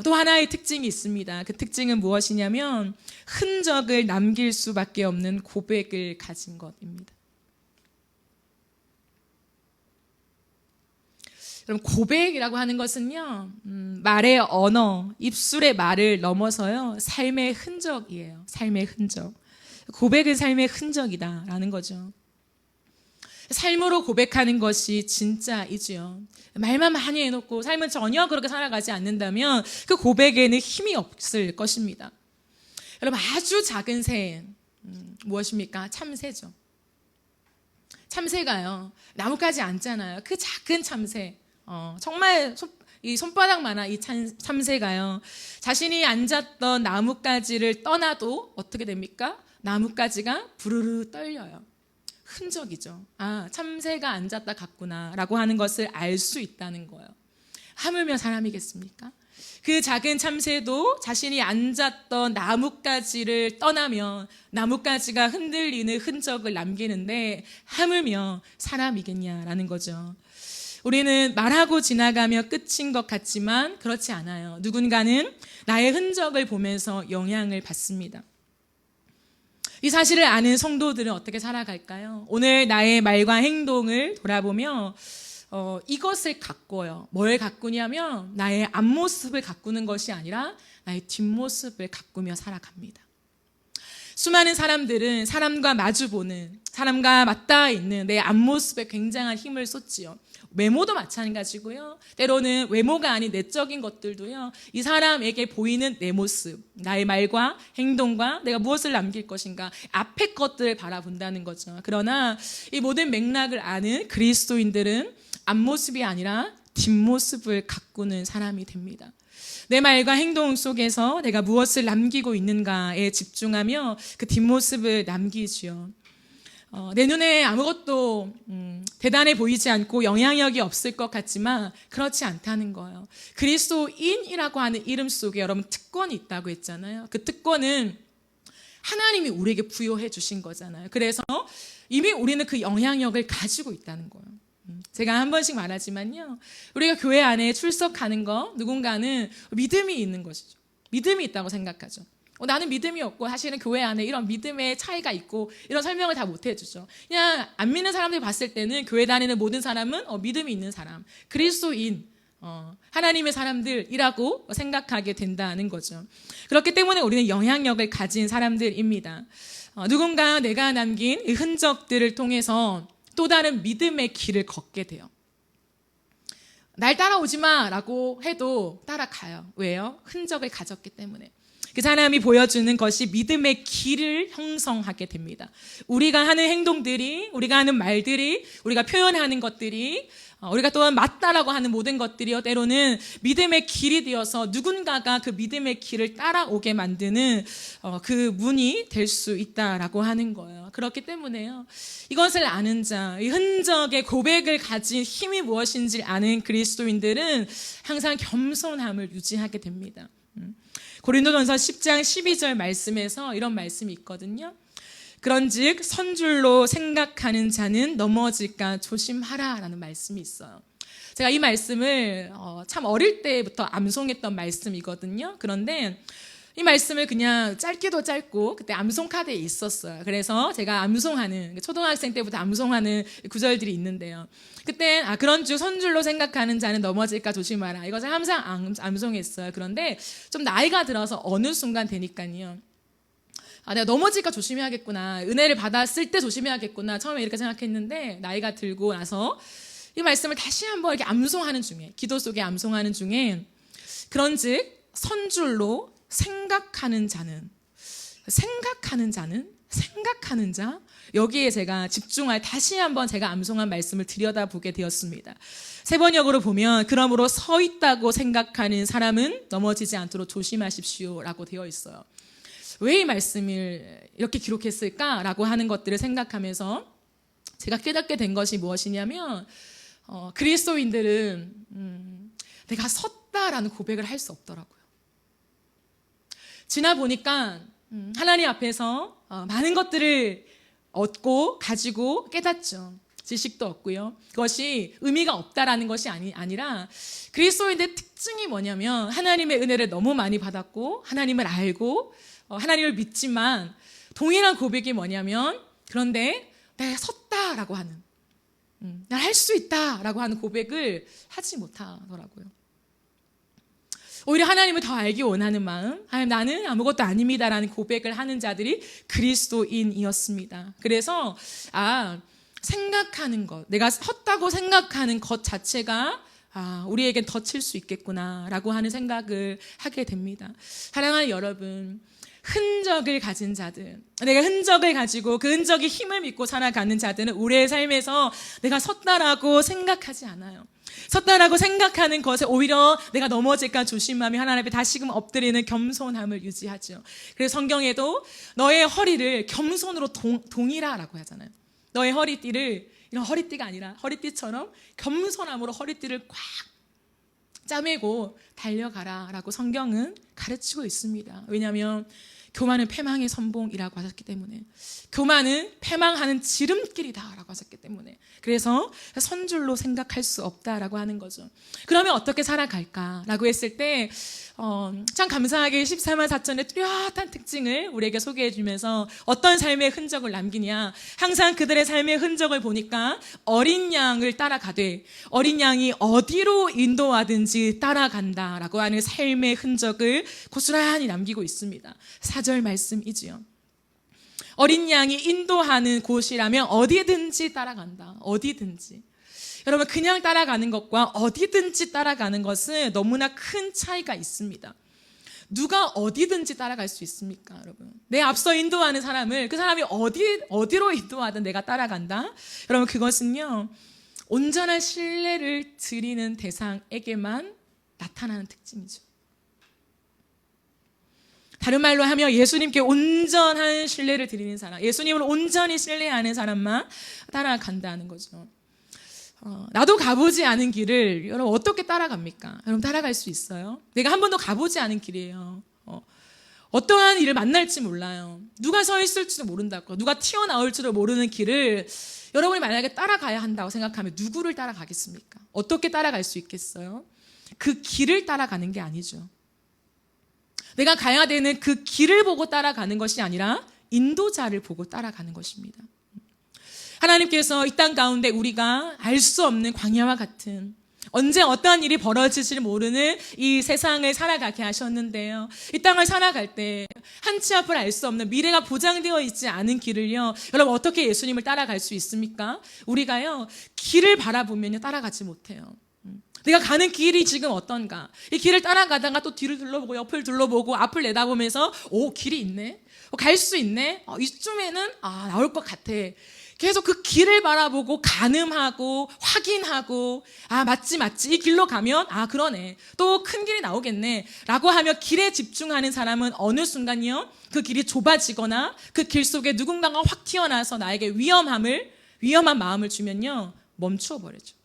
또 하나의 특징이 있습니다. 그 특징은 무엇이냐면 흔적을 남길 수밖에 없는 고백을 가진 것입니다. 그럼 고백이라고 하는 것은요, 말의 언어, 입술의 말을 넘어서요, 삶의 흔적이에요. 삶의 흔적. 고백은 삶의 흔적이다라는 거죠. 삶으로 고백하는 것이 진짜이지요. 말만 많이 해놓고 삶은 전혀 그렇게 살아가지 않는다면 그 고백에는 힘이 없을 것입니다. 여러분, 아주 작은 새, 무엇입니까? 참새죠. 참새가요, 나뭇가지 앉잖아요. 그 작은 참새, 정말 이 손바닥만한 이 참새가요, 자신이 앉았던 나뭇가지를 떠나도 어떻게 됩니까? 나뭇가지가 부르르 떨려요. 흔적이죠. 아, 참새가 앉았다 갔구나 라고 하는 것을 알 수 있다는 거예요. 하물며 사람이겠습니까? 그 작은 참새도 자신이 앉았던 나뭇가지를 떠나면 나뭇가지가 흔들리는 흔적을 남기는데 하물며 사람이겠냐라는 거죠. 우리는 말하고 지나가며 끝인 것 같지만 그렇지 않아요. 누군가는 나의 흔적을 보면서 영향을 받습니다. 이 사실을 아는 성도들은 어떻게 살아갈까요? 오늘 나의 말과 행동을 돌아보며 이것을 가꿔요. 뭘 가꾸냐면 나의 앞모습을 가꾸는 것이 아니라 나의 뒷모습을 가꾸며 살아갑니다. 수많은 사람들은 사람과 마주보는, 사람과 맞닿아 있는 내 앞모습에 굉장한 힘을 쏟지요. 외모도 마찬가지고요. 때로는 외모가 아닌 내적인 것들도요, 이 사람에게 보이는 내 모습, 나의 말과 행동과 내가 무엇을 남길 것인가, 앞의 것들을 바라본다는 거죠. 그러나 이 모든 맥락을 아는 그리스도인들은 앞모습이 아니라 뒷모습을 가꾸는 사람이 됩니다. 내 말과 행동 속에서 내가 무엇을 남기고 있는가에 집중하며 그 뒷모습을 남기지요. 내 눈에 아무것도 대단해 보이지 않고 영향력이 없을 것 같지만 그렇지 않다는 거예요. 그리스도인이라고 하는 이름 속에 여러분 특권이 있다고 했잖아요. 그 특권은 하나님이 우리에게 부여해 주신 거잖아요. 그래서 이미 우리는 그 영향력을 가지고 있다는 거예요. 제가 한 번씩 말하지만요, 우리가 교회 안에 출석하는 거, 누군가는 믿음이 있는 것이죠. 믿음이 있다고 생각하죠. 나는 믿음이 없고 사실은 교회 안에 이런 믿음의 차이가 있고 이런 설명을 다 못 해주죠. 그냥 안 믿는 사람들이 봤을 때는 교회 다니는 모든 사람은 믿음이 있는 사람, 그리스도인, 하나님의 사람들이라고 생각하게 된다는 거죠. 그렇기 때문에 우리는 영향력을 가진 사람들입니다. 누군가 내가 남긴 이 흔적들을 통해서 또 다른 믿음의 길을 걷게 돼요. 날 따라오지 마라고 해도 따라가요. 왜요? 흔적을 가졌기 때문에. 그 사람이 보여주는 것이 믿음의 길을 형성하게 됩니다. 우리가 하는 행동들이, 우리가 하는 말들이, 우리가 표현하는 것들이, 우리가 또한 맞다라고 하는 모든 것들이요, 때로는 믿음의 길이 되어서 누군가가 그 믿음의 길을 따라오게 만드는 그 문이 될 수 있다라고 하는 거예요. 그렇기 때문에요, 이것을 아는 자, 이 흔적의 고백을 가진 힘이 무엇인지 아는 그리스도인들은 항상 겸손함을 유지하게 됩니다. 고린도전서 10장 12절 말씀에서 이런 말씀이 있거든요. 그런즉 선줄로 생각하는 자는 넘어질까 조심하라라는 말씀이 있어요. 제가 이 말씀을 참 어릴 때부터 암송했던 말씀이거든요. 그런데 이 말씀을 그냥 짧기도 짧고 그때 암송 카드에 있었어요. 그래서 제가 암송하는, 초등학생 때부터 암송하는 구절들이 있는데요. 그때 그런즉 선줄로 생각하는 자는 넘어질까 조심하라, 이것을 항상 암송했어요. 그런데 좀 나이가 들어서 어느 순간 되니까요, 내가 넘어질까 조심해야겠구나, 은혜를 받았을 때 조심해야겠구나, 처음에 이렇게 생각했는데 나이가 들고 나서 이 말씀을 다시 한번 이렇게 암송하는 중에, 기도 속에 암송하는 중에, 그런즉 선줄로 생각하는 자는, 생각하는 자, 여기에 제가 집중할, 다시 한번 제가 암송한 말씀을 들여다보게 되었습니다. 세번역으로 보면 그러므로 서 있다고 생각하는 사람은 넘어지지 않도록 조심하십시오 라고 되어 있어요. 왜 이 말씀을 이렇게 기록했을까라고 하는 것들을 생각하면서 제가 깨닫게 된 것이 무엇이냐면, 그리스도인들은 내가 섰다라는 고백을 할 수 없더라고요. 지나 보니까 하나님 앞에서 많은 것들을 얻고 가지고 깨닫죠. 지식도 얻고요. 그것이 의미가 없다라는 것이 아니라 그리스도인의 특징이 뭐냐면 하나님의 은혜를 너무 많이 받았고 하나님을 알고 하나님을 믿지만 동일한 고백이 뭐냐면 그런데 내가 섰다라고 하는 난 할 수 있다라고 하는 고백을 하지 못하더라고요. 오히려 하나님을 더 알기 원하는 마음, 나는 아무것도 아닙니다라는 고백을 하는 자들이 그리스도인이었습니다. 그래서 생각하는 것, 내가 섰다고 생각하는 것 자체가 우리에겐 덧칠 수 있겠구나라고 하는 생각을 하게 됩니다. 사랑하는 여러분, 흔적을 가진 자들, 내가 흔적을 가지고 그 흔적이 힘을 믿고 살아가는 자들은 우리의 삶에서 내가 섰다라고 생각하지 않아요. 섰다라고 생각하는 것에 오히려 내가 넘어질까 조심하며 하나님 앞에 다시금 엎드리는 겸손함을 유지하죠. 그래서 성경에도 너의 허리를 겸손으로 동이라라고 하잖아요. 너의 허리띠를 이런 허리띠가 아니라 허리띠처럼 겸손함으로 허리띠를 꽉 짜매고 달려가라라고 성경은 가르치고 있습니다. 왜냐하면 교만은 패망의 선봉이라고 하셨기 때문에, 교만은 패망하는 지름길이다라고 하셨기 때문에, 그래서 선줄로 생각할 수 없다라고 하는 거죠. 그러면 어떻게 살아갈까라고 했을 때 참 감사하게 14만 4천의 뚜렷한 특징을 우리에게 소개해 주면서 어떤 삶의 흔적을 남기냐, 항상 그들의 삶의 흔적을 보니까 어린 양을 따라가되 어린 양이 어디로 인도하든지 따라간다라고 하는 삶의 흔적을 고스란히 남기고 있습니다. 4절 말씀이지요. 어린 양이 인도하는 곳이라면 어디든지 따라간다. 어디든지. 여러분, 그냥 따라가는 것과 어디든지 따라가는 것은 너무나 큰 차이가 있습니다. 누가 어디든지 따라갈 수 있습니까, 여러분? 내 앞서 인도하는 사람을 그 사람이 어디로 인도하든 내가 따라간다? 여러분, 그것은요, 온전한 신뢰를 드리는 대상에게만 나타나는 특징이죠. 다른 말로 하면 예수님께 온전한 신뢰를 드리는 사람, 예수님을 온전히 신뢰하는 사람만 따라간다는 거죠. 나도 가보지 않은 길을 여러분 어떻게 따라갑니까? 여러분, 따라갈 수 있어요? 내가 한 번도 가보지 않은 길이에요. 어떠한 일을 만날지 몰라요. 누가 서 있을지도 모른다고, 누가 튀어나올지도 모르는 길을 여러분이 만약에 따라가야 한다고 생각하면 누구를 따라가겠습니까? 어떻게 따라갈 수 있겠어요? 그 길을 따라가는 게 아니죠. 내가 가야 되는 그 길을 보고 따라가는 것이 아니라 인도자를 보고 따라가는 것입니다. 하나님께서 이 땅 가운데 우리가 알 수 없는 광야와 같은, 언제 어떠한 일이 벌어질지 모르는 이 세상을 살아가게 하셨는데요, 이 땅을 살아갈 때 한 치 앞을 알 수 없는 미래가 보장되어 있지 않은 길을요, 여러분 어떻게 예수님을 따라갈 수 있습니까? 우리가요, 길을 바라보면 따라가지 못해요. 내가 가는 길이 지금 어떤가, 이 길을 따라가다가 또 뒤를 둘러보고 옆을 둘러보고 앞을 내다보면서 길이 있네, 갈 수 있네, 이쯤에는 나올 것 같아. 계속 그 길을 바라보고 가늠하고 확인하고, 맞지 이 길로 가면 그러네, 또 큰 길이 나오겠네 라고 하며 길에 집중하는 사람은 어느 순간이요, 그 길이 좁아지거나 그 길 속에 누군가가 확 튀어나와서 나에게 위험한 마음을 주면요, 멈추어 버리죠.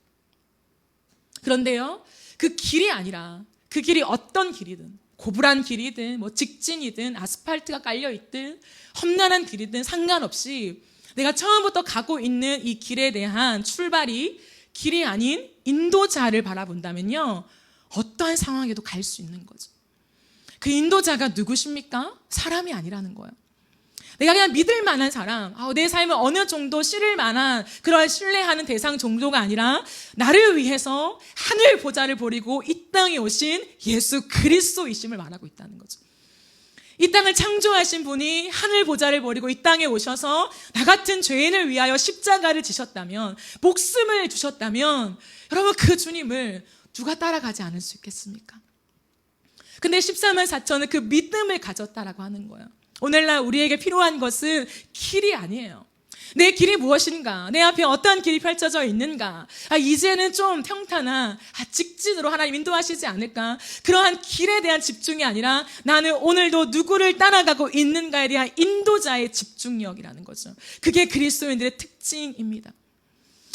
그런데요, 그 길이 아니라, 그 길이 어떤 길이든, 고불한 길이든 직진이든 아스팔트가 깔려있든 험난한 길이든 상관없이 내가 처음부터 가고 있는 이 길에 대한 출발이 길이 아닌 인도자를 바라본다면요, 어떠한 상황에도 갈 수 있는 거죠. 그 인도자가 누구십니까? 사람이 아니라는 거예요. 내가 그냥 믿을 만한 사람, 내 삶을 어느 정도 실을 만한 그런 신뢰하는 대상 정도가 아니라 나를 위해서 하늘 보좌를 버리고 이 땅에 오신 예수 그리스도이심을 말하고 있다는 거죠. 이 땅을 창조하신 분이 하늘 보좌를 버리고 이 땅에 오셔서 나 같은 죄인을 위하여 십자가를 지셨다면, 목숨을 주셨다면, 여러분 그 주님을 누가 따라가지 않을 수 있겠습니까? 근데 14만 4천은 그 믿음을 가졌다라고 하는 거예요. 오늘날 우리에게 필요한 것은 길이 아니에요. 내 길이 무엇인가? 내 앞에 어떠한 길이 펼쳐져 있는가? 이제는 좀 평탄한 직진으로 하나님 인도하시지 않을까? 그러한 길에 대한 집중이 아니라 나는 오늘도 누구를 따라가고 있는가에 대한 인도자의 집중력이라는 거죠. 그게 그리스도인들의 특징입니다.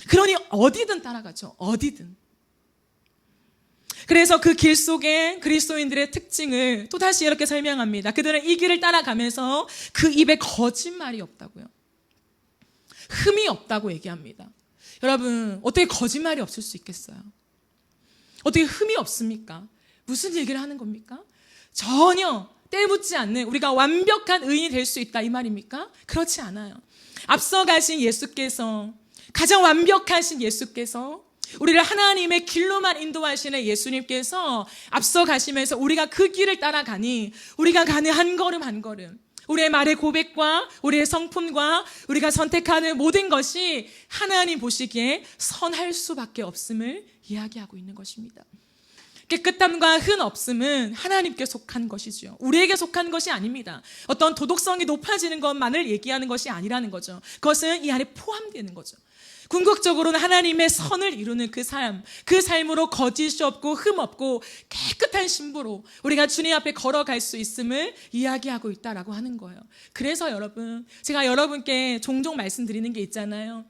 그러니 어디든 따라가죠. 어디든. 그래서 그 길 속에 그리스도인들의 특징을 또다시 이렇게 설명합니다. 그들은 이 길을 따라가면서 그 입에 거짓말이 없다고요. 흠이 없다고 얘기합니다. 여러분, 어떻게 거짓말이 없을 수 있겠어요? 어떻게 흠이 없습니까? 무슨 얘기를 하는 겁니까? 전혀 때묻지 않는 우리가 완벽한 의인이 될 수 있다 이 말입니까? 그렇지 않아요. 앞서 가신 예수께서, 가장 완벽하신 예수께서, 우리를 하나님의 길로만 인도하시는 예수님께서 앞서 가시면서 우리가 그 길을 따라가니 우리가 가는 한 걸음 한 걸음, 우리의 말의 고백과 우리의 성품과 우리가 선택하는 모든 것이 하나님 보시기에 선할 수밖에 없음을 이야기하고 있는 것입니다. 깨끗함과 흔 없음은 하나님께 속한 것이죠. 우리에게 속한 것이 아닙니다. 어떤 도덕성이 높아지는 것만을 얘기하는 것이 아니라는 거죠. 그것은 이 안에 포함되는 거죠. 궁극적으로는 하나님의 선을 이루는 그 삶, 그 삶으로 거짓이 없고 흠 없고 깨끗한 신부로 우리가 주님 앞에 걸어갈 수 있음을 이야기하고 있다라고 하는 거예요. 그래서 여러분, 제가 여러분께 종종 말씀드리는 게 있잖아요.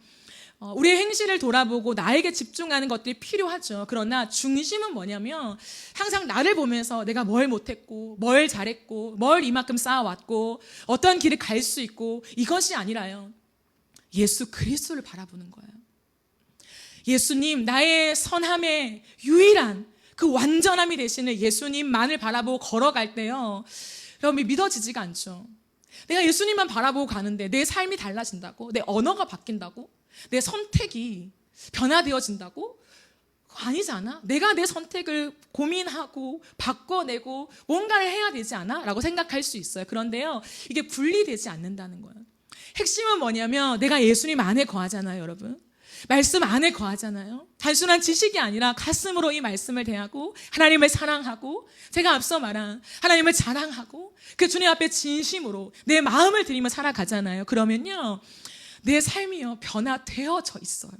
우리의 행실을 돌아보고 나에게 집중하는 것들이 필요하죠. 그러나 중심은 뭐냐면 항상 나를 보면서 내가 뭘 못했고 뭘 잘했고 뭘 이만큼 쌓아왔고 어떤 길을 갈 수 있고 이것이 아니라요, 예수 그리스도를 바라보는 거예요. 예수님, 나의 선함의 유일한 그 완전함이 되시는 예수님만을 바라보고 걸어갈 때요, 여러분 믿어지지가 않죠. 내가 예수님만 바라보고 가는데 내 삶이 달라진다고? 내 언어가 바뀐다고? 내 선택이 변화되어진다고? 아니잖아. 내가 내 선택을 고민하고 바꿔내고 뭔가를 해야 되지 않아? 라고 생각할 수 있어요. 그런데요, 이게 분리되지 않는다는 거예요. 핵심은 뭐냐면 내가 예수님 안에 거하잖아요, 여러분. 말씀 안에 거하잖아요. 단순한 지식이 아니라 가슴으로 이 말씀을 대하고 하나님을 사랑하고 제가 앞서 말한 하나님을 자랑하고 그 주님 앞에 진심으로 내 마음을 드리며 살아가잖아요. 그러면요, 내 삶이요 변화되어져 있어요.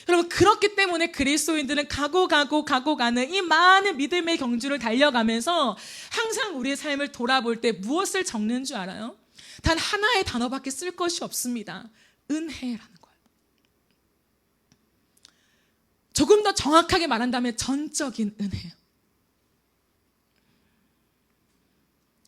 여러분, 그렇기 때문에 그리스도인들은 가고 가는 이 많은 믿음의 경주를 달려가면서 항상 우리의 삶을 돌아볼 때 무엇을 적는 줄 알아요? 단 하나의 단어밖에 쓸 것이 없습니다. 은혜라는 거예요. 조금 더 정확하게 말한다면 전적인 은혜예요.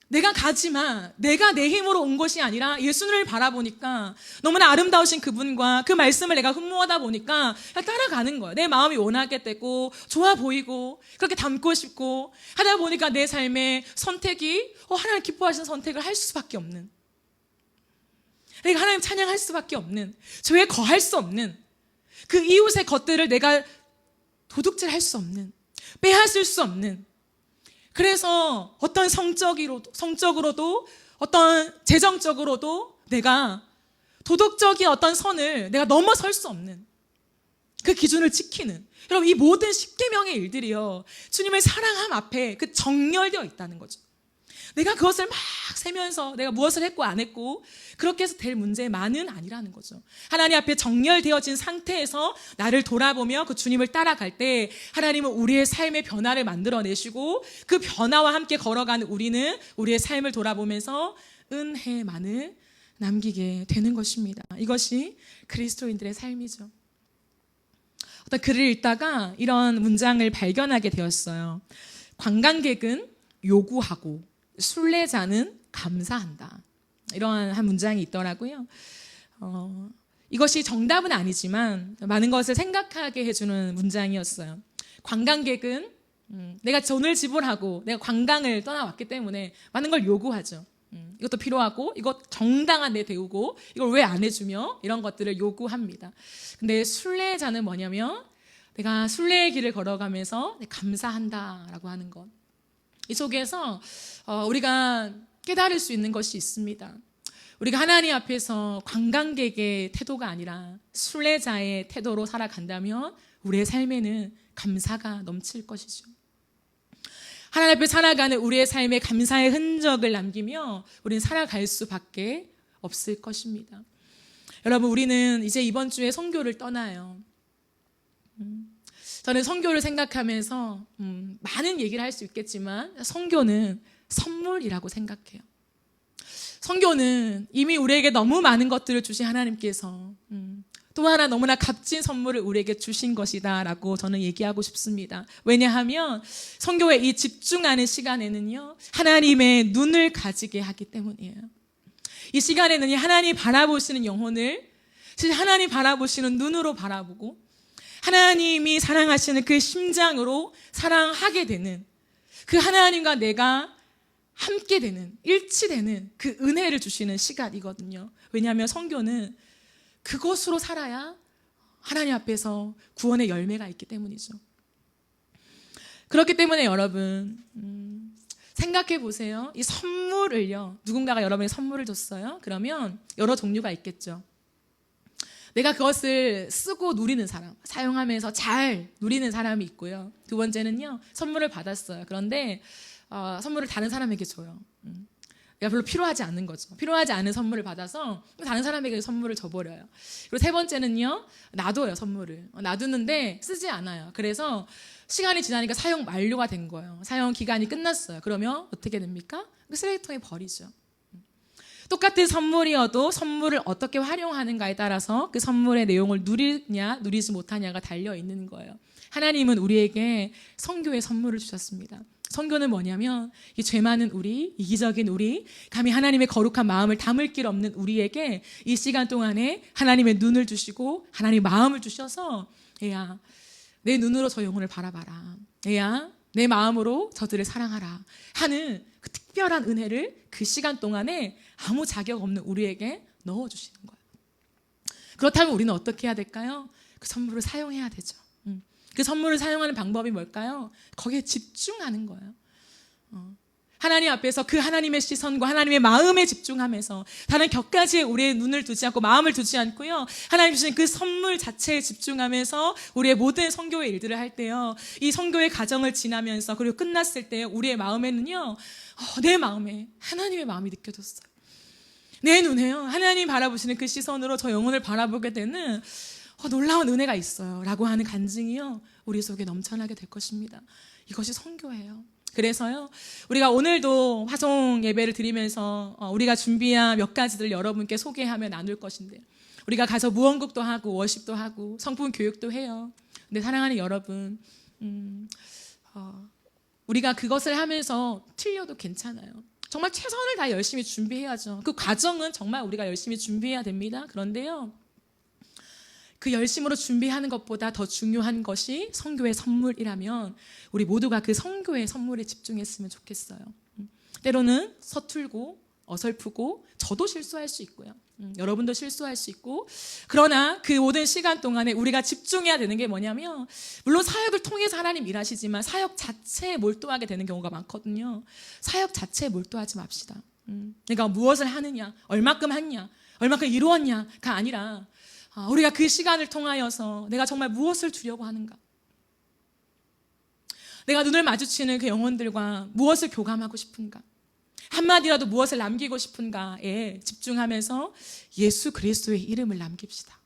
내가 가지만 내가 내 힘으로 온 것이 아니라 예수님을 바라보니까 너무나 아름다우신 그분과 그 말씀을 내가 흠모하다 보니까 따라가는 거예요. 내 마음이 원하게 되고 좋아 보이고 그렇게 담고 싶고 하다 보니까 내 삶의 선택이 하나님 기뻐하시는 선택을 할 수밖에 없는, 내가 하나님 찬양할 수밖에 없는, 죄에 거할 수 없는, 그 이웃의 것들을 내가 도둑질할 수 없는, 빼앗을 수 없는, 그래서 어떤 성적으로도 어떤 재정적으로도 내가 도덕적인 어떤 선을 내가 넘어설 수 없는 그 기준을 지키는, 여러분 이 모든 십계명의 일들이요 주님의 사랑함 앞에 그 정렬되어 있다는 거죠. 내가 그것을 막 세면서 내가 무엇을 했고 안 했고 그렇게 해서 될 문제만은 아니라는 거죠. 하나님 앞에 정렬되어진 상태에서 나를 돌아보며 그 주님을 따라갈 때 하나님은 우리의 삶의 변화를 만들어내시고 그 변화와 함께 걸어가는 우리는 우리의 삶을 돌아보면서 은혜만을 남기게 되는 것입니다. 이것이 그리스도인들의 삶이죠. 어떤 글을 읽다가 이런 문장을 발견하게 되었어요. 관광객은 요구하고 순례자는 감사한다. 이러한 한 문장이 있더라고요. 이것이 정답은 아니지만 많은 것을 생각하게 해주는 문장이었어요. 관광객은 내가 돈을 지불하고 내가 관광을 떠나왔기 때문에 많은 걸 요구하죠. 이것도 필요하고 이것 정당한 내 대우고 이걸 왜 안 해주며 이런 것들을 요구합니다. 근데 순례자는 뭐냐면 내가 순례의 길을 걸어가면서 감사한다라고 하는 것. 이 속에서 우리가 깨달을 수 있는 것이 있습니다. 우리가 하나님 앞에서 관광객의 태도가 아니라 순례자의 태도로 살아간다면 우리의 삶에는 감사가 넘칠 것이죠. 하나님 앞에 살아가는 우리의 삶에 감사의 흔적을 남기며 우리는 살아갈 수밖에 없을 것입니다. 여러분, 우리는 이제 이번 주에 선교를 떠나요. 저는 선교를 생각하면서 많은 얘기를 할 수 있겠지만 선교는 선물이라고 생각해요. 선교는 이미 우리에게 너무 많은 것들을 주신 하나님께서 또 하나 너무나 값진 선물을 우리에게 주신 것이다 라고 저는 얘기하고 싶습니다. 왜냐하면 선교에 이 집중하는 시간에는요, 하나님의 눈을 가지게 하기 때문이에요. 이 시간에는 하나님 바라보시는 영혼을 하나님 바라보시는 눈으로 바라보고 하나님이 사랑하시는 그 심장으로 사랑하게 되는, 그 하나님과 내가 함께 되는, 일치되는 그 은혜를 주시는 시간이거든요. 왜냐하면 선교는 그것으로 살아야 하나님 앞에서 구원의 열매가 있기 때문이죠. 그렇기 때문에 여러분, 생각해 보세요. 이 선물을요, 누군가가 여러분에게 선물을 줬어요. 그러면 여러 종류가 있겠죠. 내가 그것을 쓰고 누리는 사람, 사용하면서 잘 누리는 사람이 있고요. 두 번째는요, 선물을 받았어요. 그런데 선물을 다른 사람에게 줘요. 내가 별로 필요하지 않는 거죠. 필요하지 않은 선물을 받아서 다른 사람에게 선물을 줘버려요. 그리고 세 번째는요, 놔둬요. 선물을 놔두는데 쓰지 않아요. 그래서 시간이 지나니까 사용 만료가 된 거예요. 사용 기간이 끝났어요. 그러면 어떻게 됩니까? 쓰레기통에 버리죠. 똑같은 선물이어도 선물을 어떻게 활용하는가에 따라서 그 선물의 내용을 누리냐 누리지 못하냐가 달려 있는 거예요. 하나님은 우리에게 선교의 선물을 주셨습니다. 선교는 뭐냐면 이 죄 많은 우리, 이기적인 우리, 감히 하나님의 거룩한 마음을 담을 길 없는 우리에게 이 시간 동안에 하나님의 눈을 주시고 하나님의 마음을 주셔서, 얘야 내 눈으로 저 영혼을 바라봐라, 얘야 내 마음으로 저들을 사랑하라 하는 그 특별한 은혜를 그 시간 동안에 아무 자격 없는 우리에게 넣어주시는 거예요. 그렇다면 우리는 어떻게 해야 될까요? 그 선물을 사용해야 되죠. 그 선물을 사용하는 방법이 뭘까요? 거기에 집중하는 거예요. 하나님 앞에서 그 하나님의 시선과 하나님의 마음에 집중하면서 다른 격가지에 우리의 눈을 두지 않고 마음을 두지 않고요, 하나님 주신 그 선물 자체에 집중하면서 우리의 모든 선교의 일들을 할 때요, 이 선교의 과정을 지나면서 그리고 끝났을 때 우리의 마음에는요, 내 마음에 하나님의 마음이 느껴졌어요. 내 눈에요, 하나님 바라보시는 그 시선으로 저 영혼을 바라보게 되는 놀라운 은혜가 있어요 라고 하는 간증이요, 우리 속에 넘쳐나게 될 것입니다. 이것이 선교예요. 그래서요, 우리가 오늘도 화송 예배를 드리면서 우리가 준비한 몇 가지들 여러분께 소개하며 나눌 것인데, 우리가 가서 무언국도 하고 워십도 하고 성품 교육도 해요. 근데 사랑하는 여러분, 우리가 그것을 하면서 틀려도 괜찮아요. 정말 최선을 다해 열심히 준비해야죠. 그 과정은 정말 우리가 열심히 준비해야 됩니다. 그런데요, 그 열심으로 준비하는 것보다 더 중요한 것이 선교의 선물이라면 우리 모두가 그 선교의 선물에 집중했으면 좋겠어요. 때로는 서툴고 어설프고 저도 실수할 수 있고요, 여러분도 실수할 수 있고, 그러나 그 모든 시간 동안에 우리가 집중해야 되는 게 뭐냐면, 물론 사역을 통해서 하나님 일하시지만 사역 자체에 몰두하게 되는 경우가 많거든요. 사역 자체에 몰두하지 맙시다. 내가 무엇을 하느냐, 얼마큼 하느냐, 얼마큼 이루었냐가 아니라 우리가 그 시간을 통하여서 내가 정말 무엇을 주려고 하는가, 내가 눈을 마주치는 그 영혼들과 무엇을 교감하고 싶은가, 한마디라도 무엇을 남기고 싶은가에 집중하면서 예수 그리스도의 이름을 남깁시다.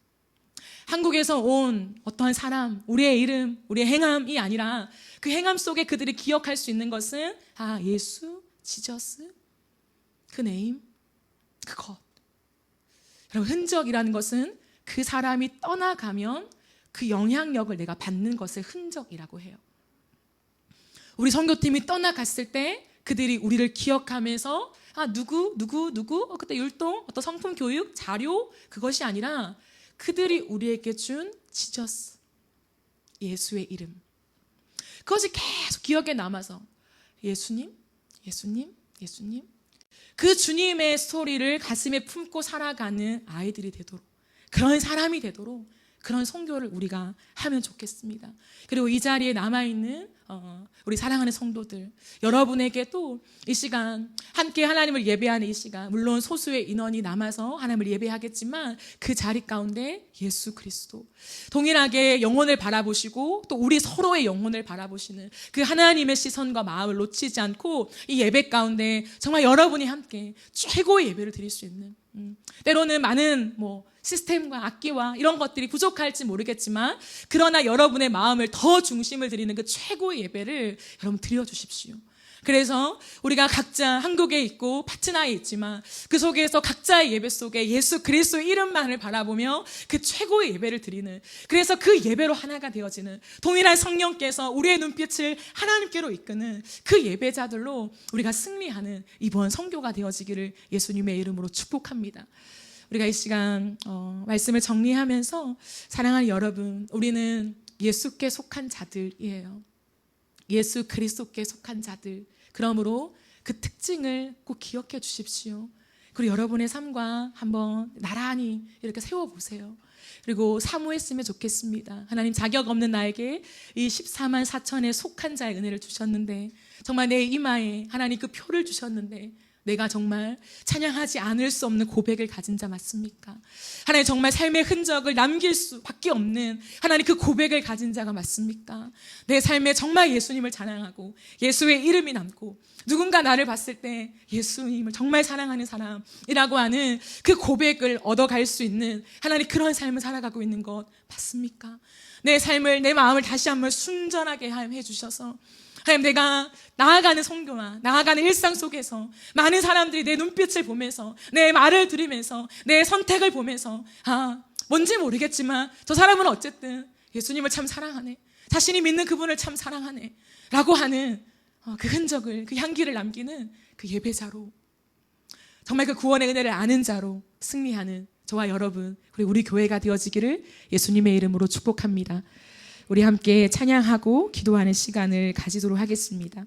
한국에서 온 어떠한 사람, 우리의 이름, 우리의 행함이 아니라 그 행함 속에 그들이 기억할 수 있는 것은 예수, 지저스, 그 네임, 그것. 여러분, 흔적이라는 것은 그 사람이 떠나가면 그 영향력을 내가 받는 것을 흔적이라고 해요. 우리 선교팀이 떠나갔을 때 그들이 우리를 기억하면서 누구 그때 율동, 어떤 성품 교육, 자료, 그것이 아니라 그들이 우리에게 준 지저스, 예수의 이름, 그것이 계속 기억에 남아서 예수님, 예수님, 예수님, 그 주님의 스토리를 가슴에 품고 살아가는 아이들이 되도록, 그런 사람이 되도록 그런 선교를 우리가 하면 좋겠습니다. 그리고 이 자리에 남아있는 우리 사랑하는 성도들, 여러분에게도 이 시간 함께 하나님을 예배하는 이 시간, 물론 소수의 인원이 남아서 하나님을 예배하겠지만 그 자리 가운데 예수 그리스도 동일하게 영혼을 바라보시고 또 우리 서로의 영혼을 바라보시는 그 하나님의 시선과 마음을 놓치지 않고 이 예배 가운데 정말 여러분이 함께 최고의 예배를 드릴 수 있는, 때로는 많은 시스템과 악기와 이런 것들이 부족할지 모르겠지만, 그러나 여러분의 마음을 더 중심을 드리는 그 최고의 예배를 여러분 드려주십시오. 그래서 우리가 각자 한국에 있고 파트나에 있지만 그 속에서 각자의 예배 속에 예수 그리스도의 이름만을 바라보며 그 최고의 예배를 드리는, 그래서 그 예배로 하나가 되어지는, 동일한 성령께서 우리의 눈빛을 하나님께로 이끄는 그 예배자들로 우리가 승리하는 이번 선교가 되어지기를 예수님의 이름으로 축복합니다. 우리가 이 시간 말씀을 정리하면서 사랑하는 여러분, 우리는 예수께 속한 자들이에요. 예수 그리스도께 속한 자들. 그러므로 그 특징을 꼭 기억해 주십시오. 그리고 여러분의 삶과 한번 나란히 이렇게 세워보세요. 그리고 사모했으면 좋겠습니다. 하나님, 자격 없는 나에게 이 14만 4천에 속한 자의 은혜를 주셨는데, 정말 내 이마에 하나님 그 표를 주셨는데 내가 정말 찬양하지 않을 수 없는 고백을 가진 자 맞습니까? 하나님, 정말 삶의 흔적을 남길 수밖에 없는 하나님 그 고백을 가진 자가 맞습니까? 내 삶에 정말 예수님을 찬양하고 예수의 이름이 남고 누군가 나를 봤을 때 예수님을 정말 사랑하는 사람이라고 하는 그 고백을 얻어갈 수 있는 하나님 그런 삶을 살아가고 있는 것 맞습니까? 내 삶을, 내 마음을 다시 한번 순전하게 해주셔서 하나님, 내가 나아가는 선교와 나아가는 일상 속에서 많은 사람들이 내 눈빛을 보면서, 내 말을 들으면서, 내 선택을 보면서, 뭔지 모르겠지만 저 사람은 어쨌든 예수님을 참 사랑하네, 자신이 믿는 그분을 참 사랑하네 라고 하는 그 흔적을, 그 향기를 남기는 그 예배자로, 정말 그 구원의 은혜를 아는 자로 승리하는 저와 여러분, 그리고 우리 교회가 되어지기를 예수님의 이름으로 축복합니다. 우리 함께 찬양하고 기도하는 시간을 가지도록 하겠습니다.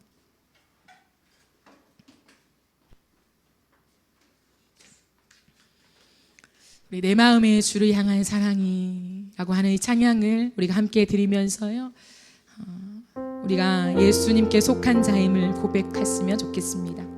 우리 내 마음의 주를 향한 사랑이라고 하는 이 찬양을 우리가 함께 드리면서요, 우리가 예수님께 속한 자임을 고백했으면 좋겠습니다.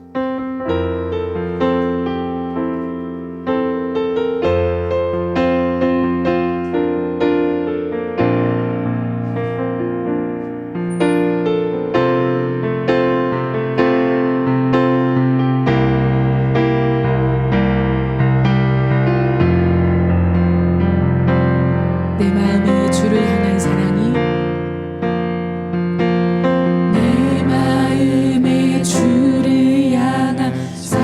내 마음의 주를 향한 사랑이, 내 마음의 주를 향한 사랑이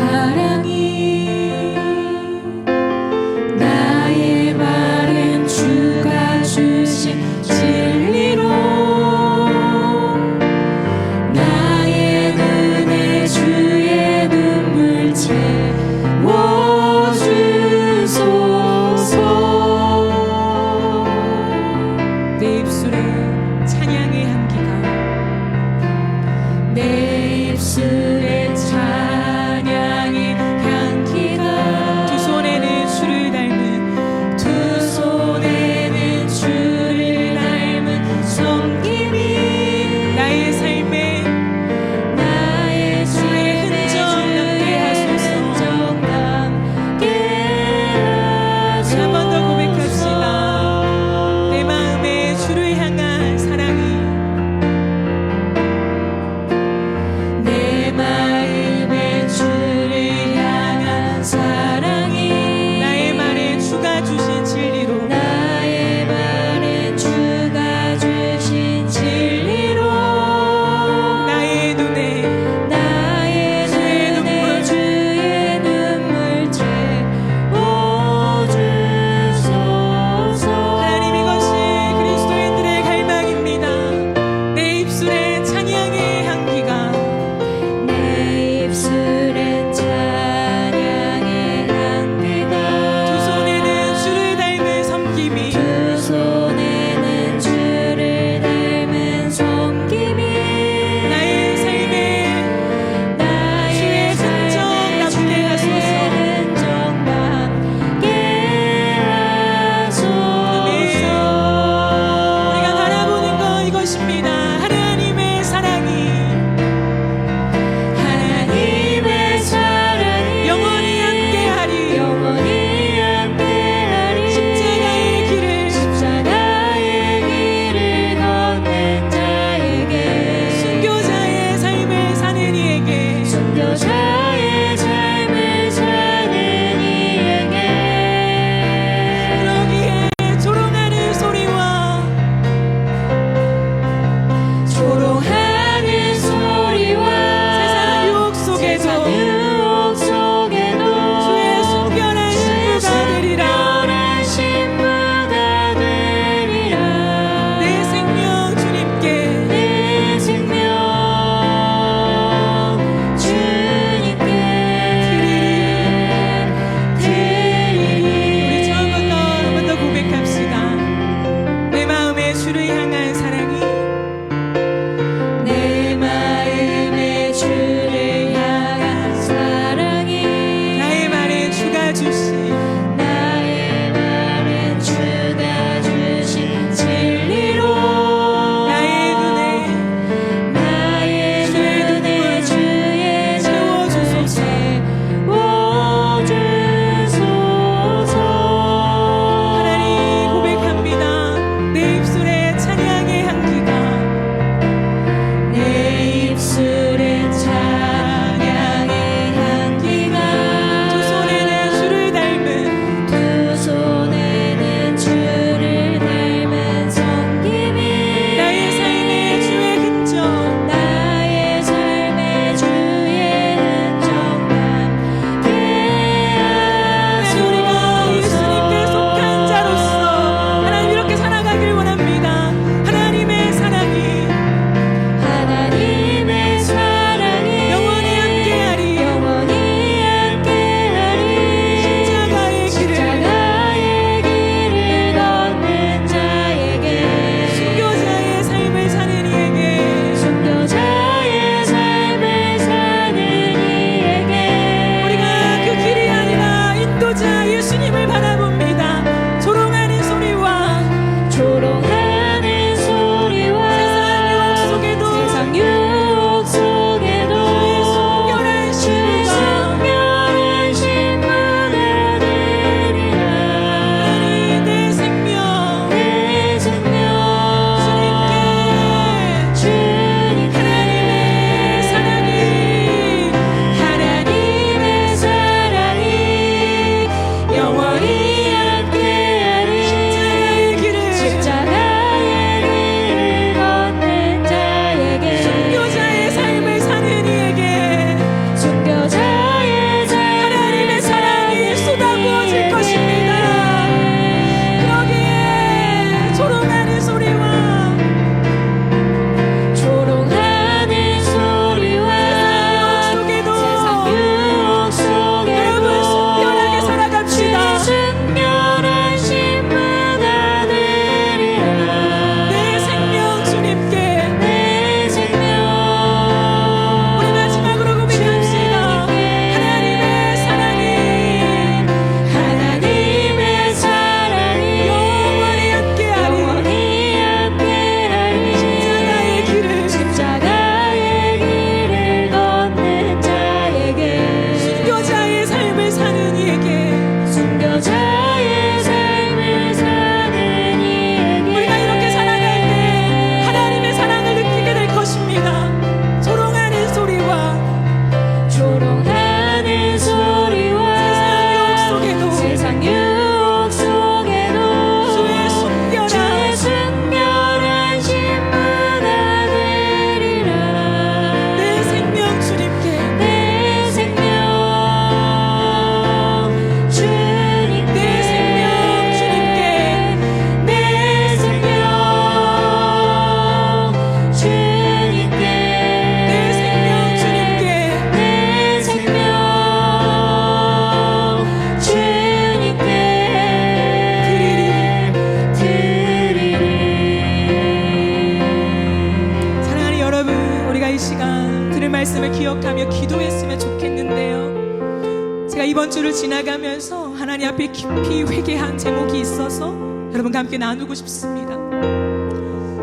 이번 주를 지나가면서 하나님 앞에 깊이 회개한 제목이 있어서 여러분과 함께 나누고 싶습니다.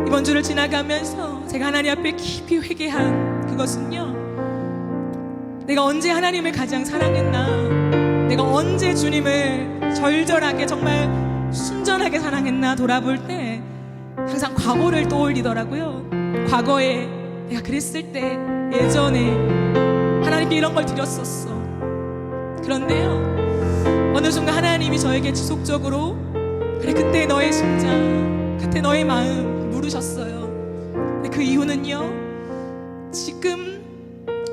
이번 주를 지나가면서 제가 하나님 앞에 깊이 회개한 그것은요, 내가 언제 하나님을 가장 사랑했나, 내가 언제 주님을 절절하게 정말 순전하게 사랑했나 돌아볼 때 항상 과거를 떠올리더라고요. 과거에 내가 그랬을 때, 예전에 하나님께 이런 걸 드렸었어. 그런데요, 어느 순간 하나님이 저에게 지속적으로 그래, 그때 너의 심장, 그때 너의 마음 물으셨어요. 근데 그 이유는요, 지금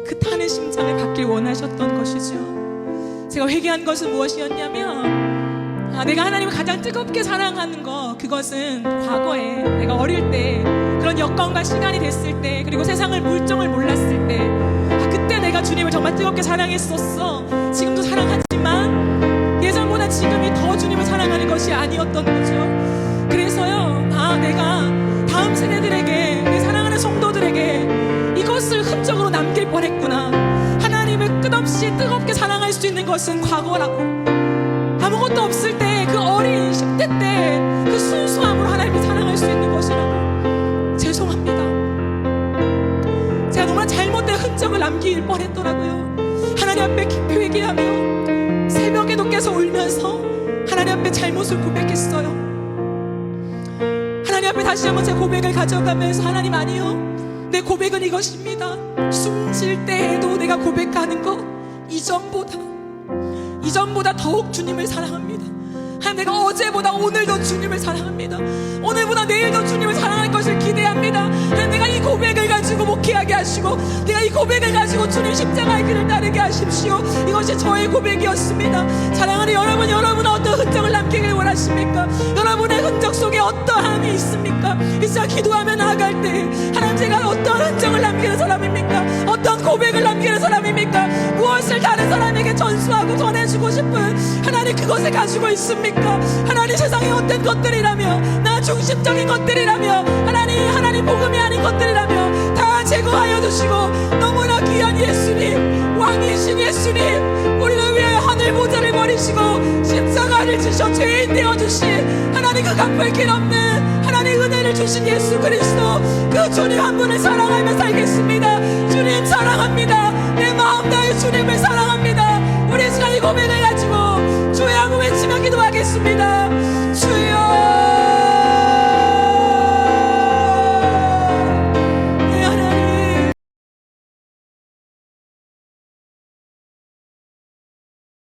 그 타는 심장을 받길 원하셨던 것이죠. 제가 회개한 것은 무엇이었냐면, 내가 하나님을 가장 뜨겁게 사랑하는 것, 그것은 과거에 내가 어릴 때 그런 여건과 시간이 됐을 때, 그리고 세상을 물정을 몰랐을 때, 그때 내가 주님을 정말 뜨겁게 사랑했었어. 지금도 사랑하지만 예전보다 지금이 더 주님을 사랑하는 것이 아니었던 거죠. 그래서요, 내가 다음 세대들에게, 내 사랑하는 성도들에게 이것을 흔적으로 남길 뻔했구나. 하나님을 끝없이 뜨겁게 사랑할 수 있는 것은 과거라고. 아무것도 없을 때, 그 어린 10대 때 그 순수함으로 하나님을 사랑할 수 있는 것이라고. 죄송합니다. 제가 너무나 잘못된 흔적을 남길 뻔했더라고요. 하나님 앞에 깊이 회개하며 새벽에도 깨서 울면서 하나님 앞에 잘못을 고백했어요. 하나님 앞에 다시 한번 제 고백을 가져가면서, 하나님, 아니요, 내 고백은 이것입니다. 숨 쉴 때에도 내가 고백하는 것, 이전보다 더욱 주님을 사랑합니다. 하나님, 내가 어제보다 오늘도 주님을 사랑합니다. 오늘보다 내일도 주님을 사랑할 것을 기대합니다. 하나님, 내가 이 고백을 가지고 목회하게 하시고, 내가 이 고백을 가지고 주님 십자가의 길을 따르게 하십시오. 이것이 저의 고백이었습니다. 사랑하는 여러분, 여러분은 어떤 흔적을 남기길 원하십니까? 여러분의 흔적 속에 어떠함이 있습니까? 이 시간 기도하며 나아갈 때, 하나님, 제가 어떤 흔적을 남기는 사람입니까? 어떤 고백을 남기는 사람입니까? 무엇을 다른 사람에게 전수하고 전해주고 싶은 하나님, 그것을 가지고 있습니까? 하나님, 세상의 어떤 것들이라며, 나 중심적인 것들이라며, 하나님 복음이 아닌 것들이라며 다 제거하여 주시고, 너무나 귀한 예수님, 왕이신 예수님, 우리를 위해 하늘 보좌를 버리시고 십자가를 지셔 죄인 되어주신 하나님, 그 갚을 길 없는 하나님 은혜를 주신 예수 그리스도, 그 주님 한 분을 사랑하며 살겠습니다. 주님 사랑합니다. 내 마음 다해 주님을 사랑합니다. 우리 시간 이 고백을 가지고 주의 한번 외치며 기도하겠습니다.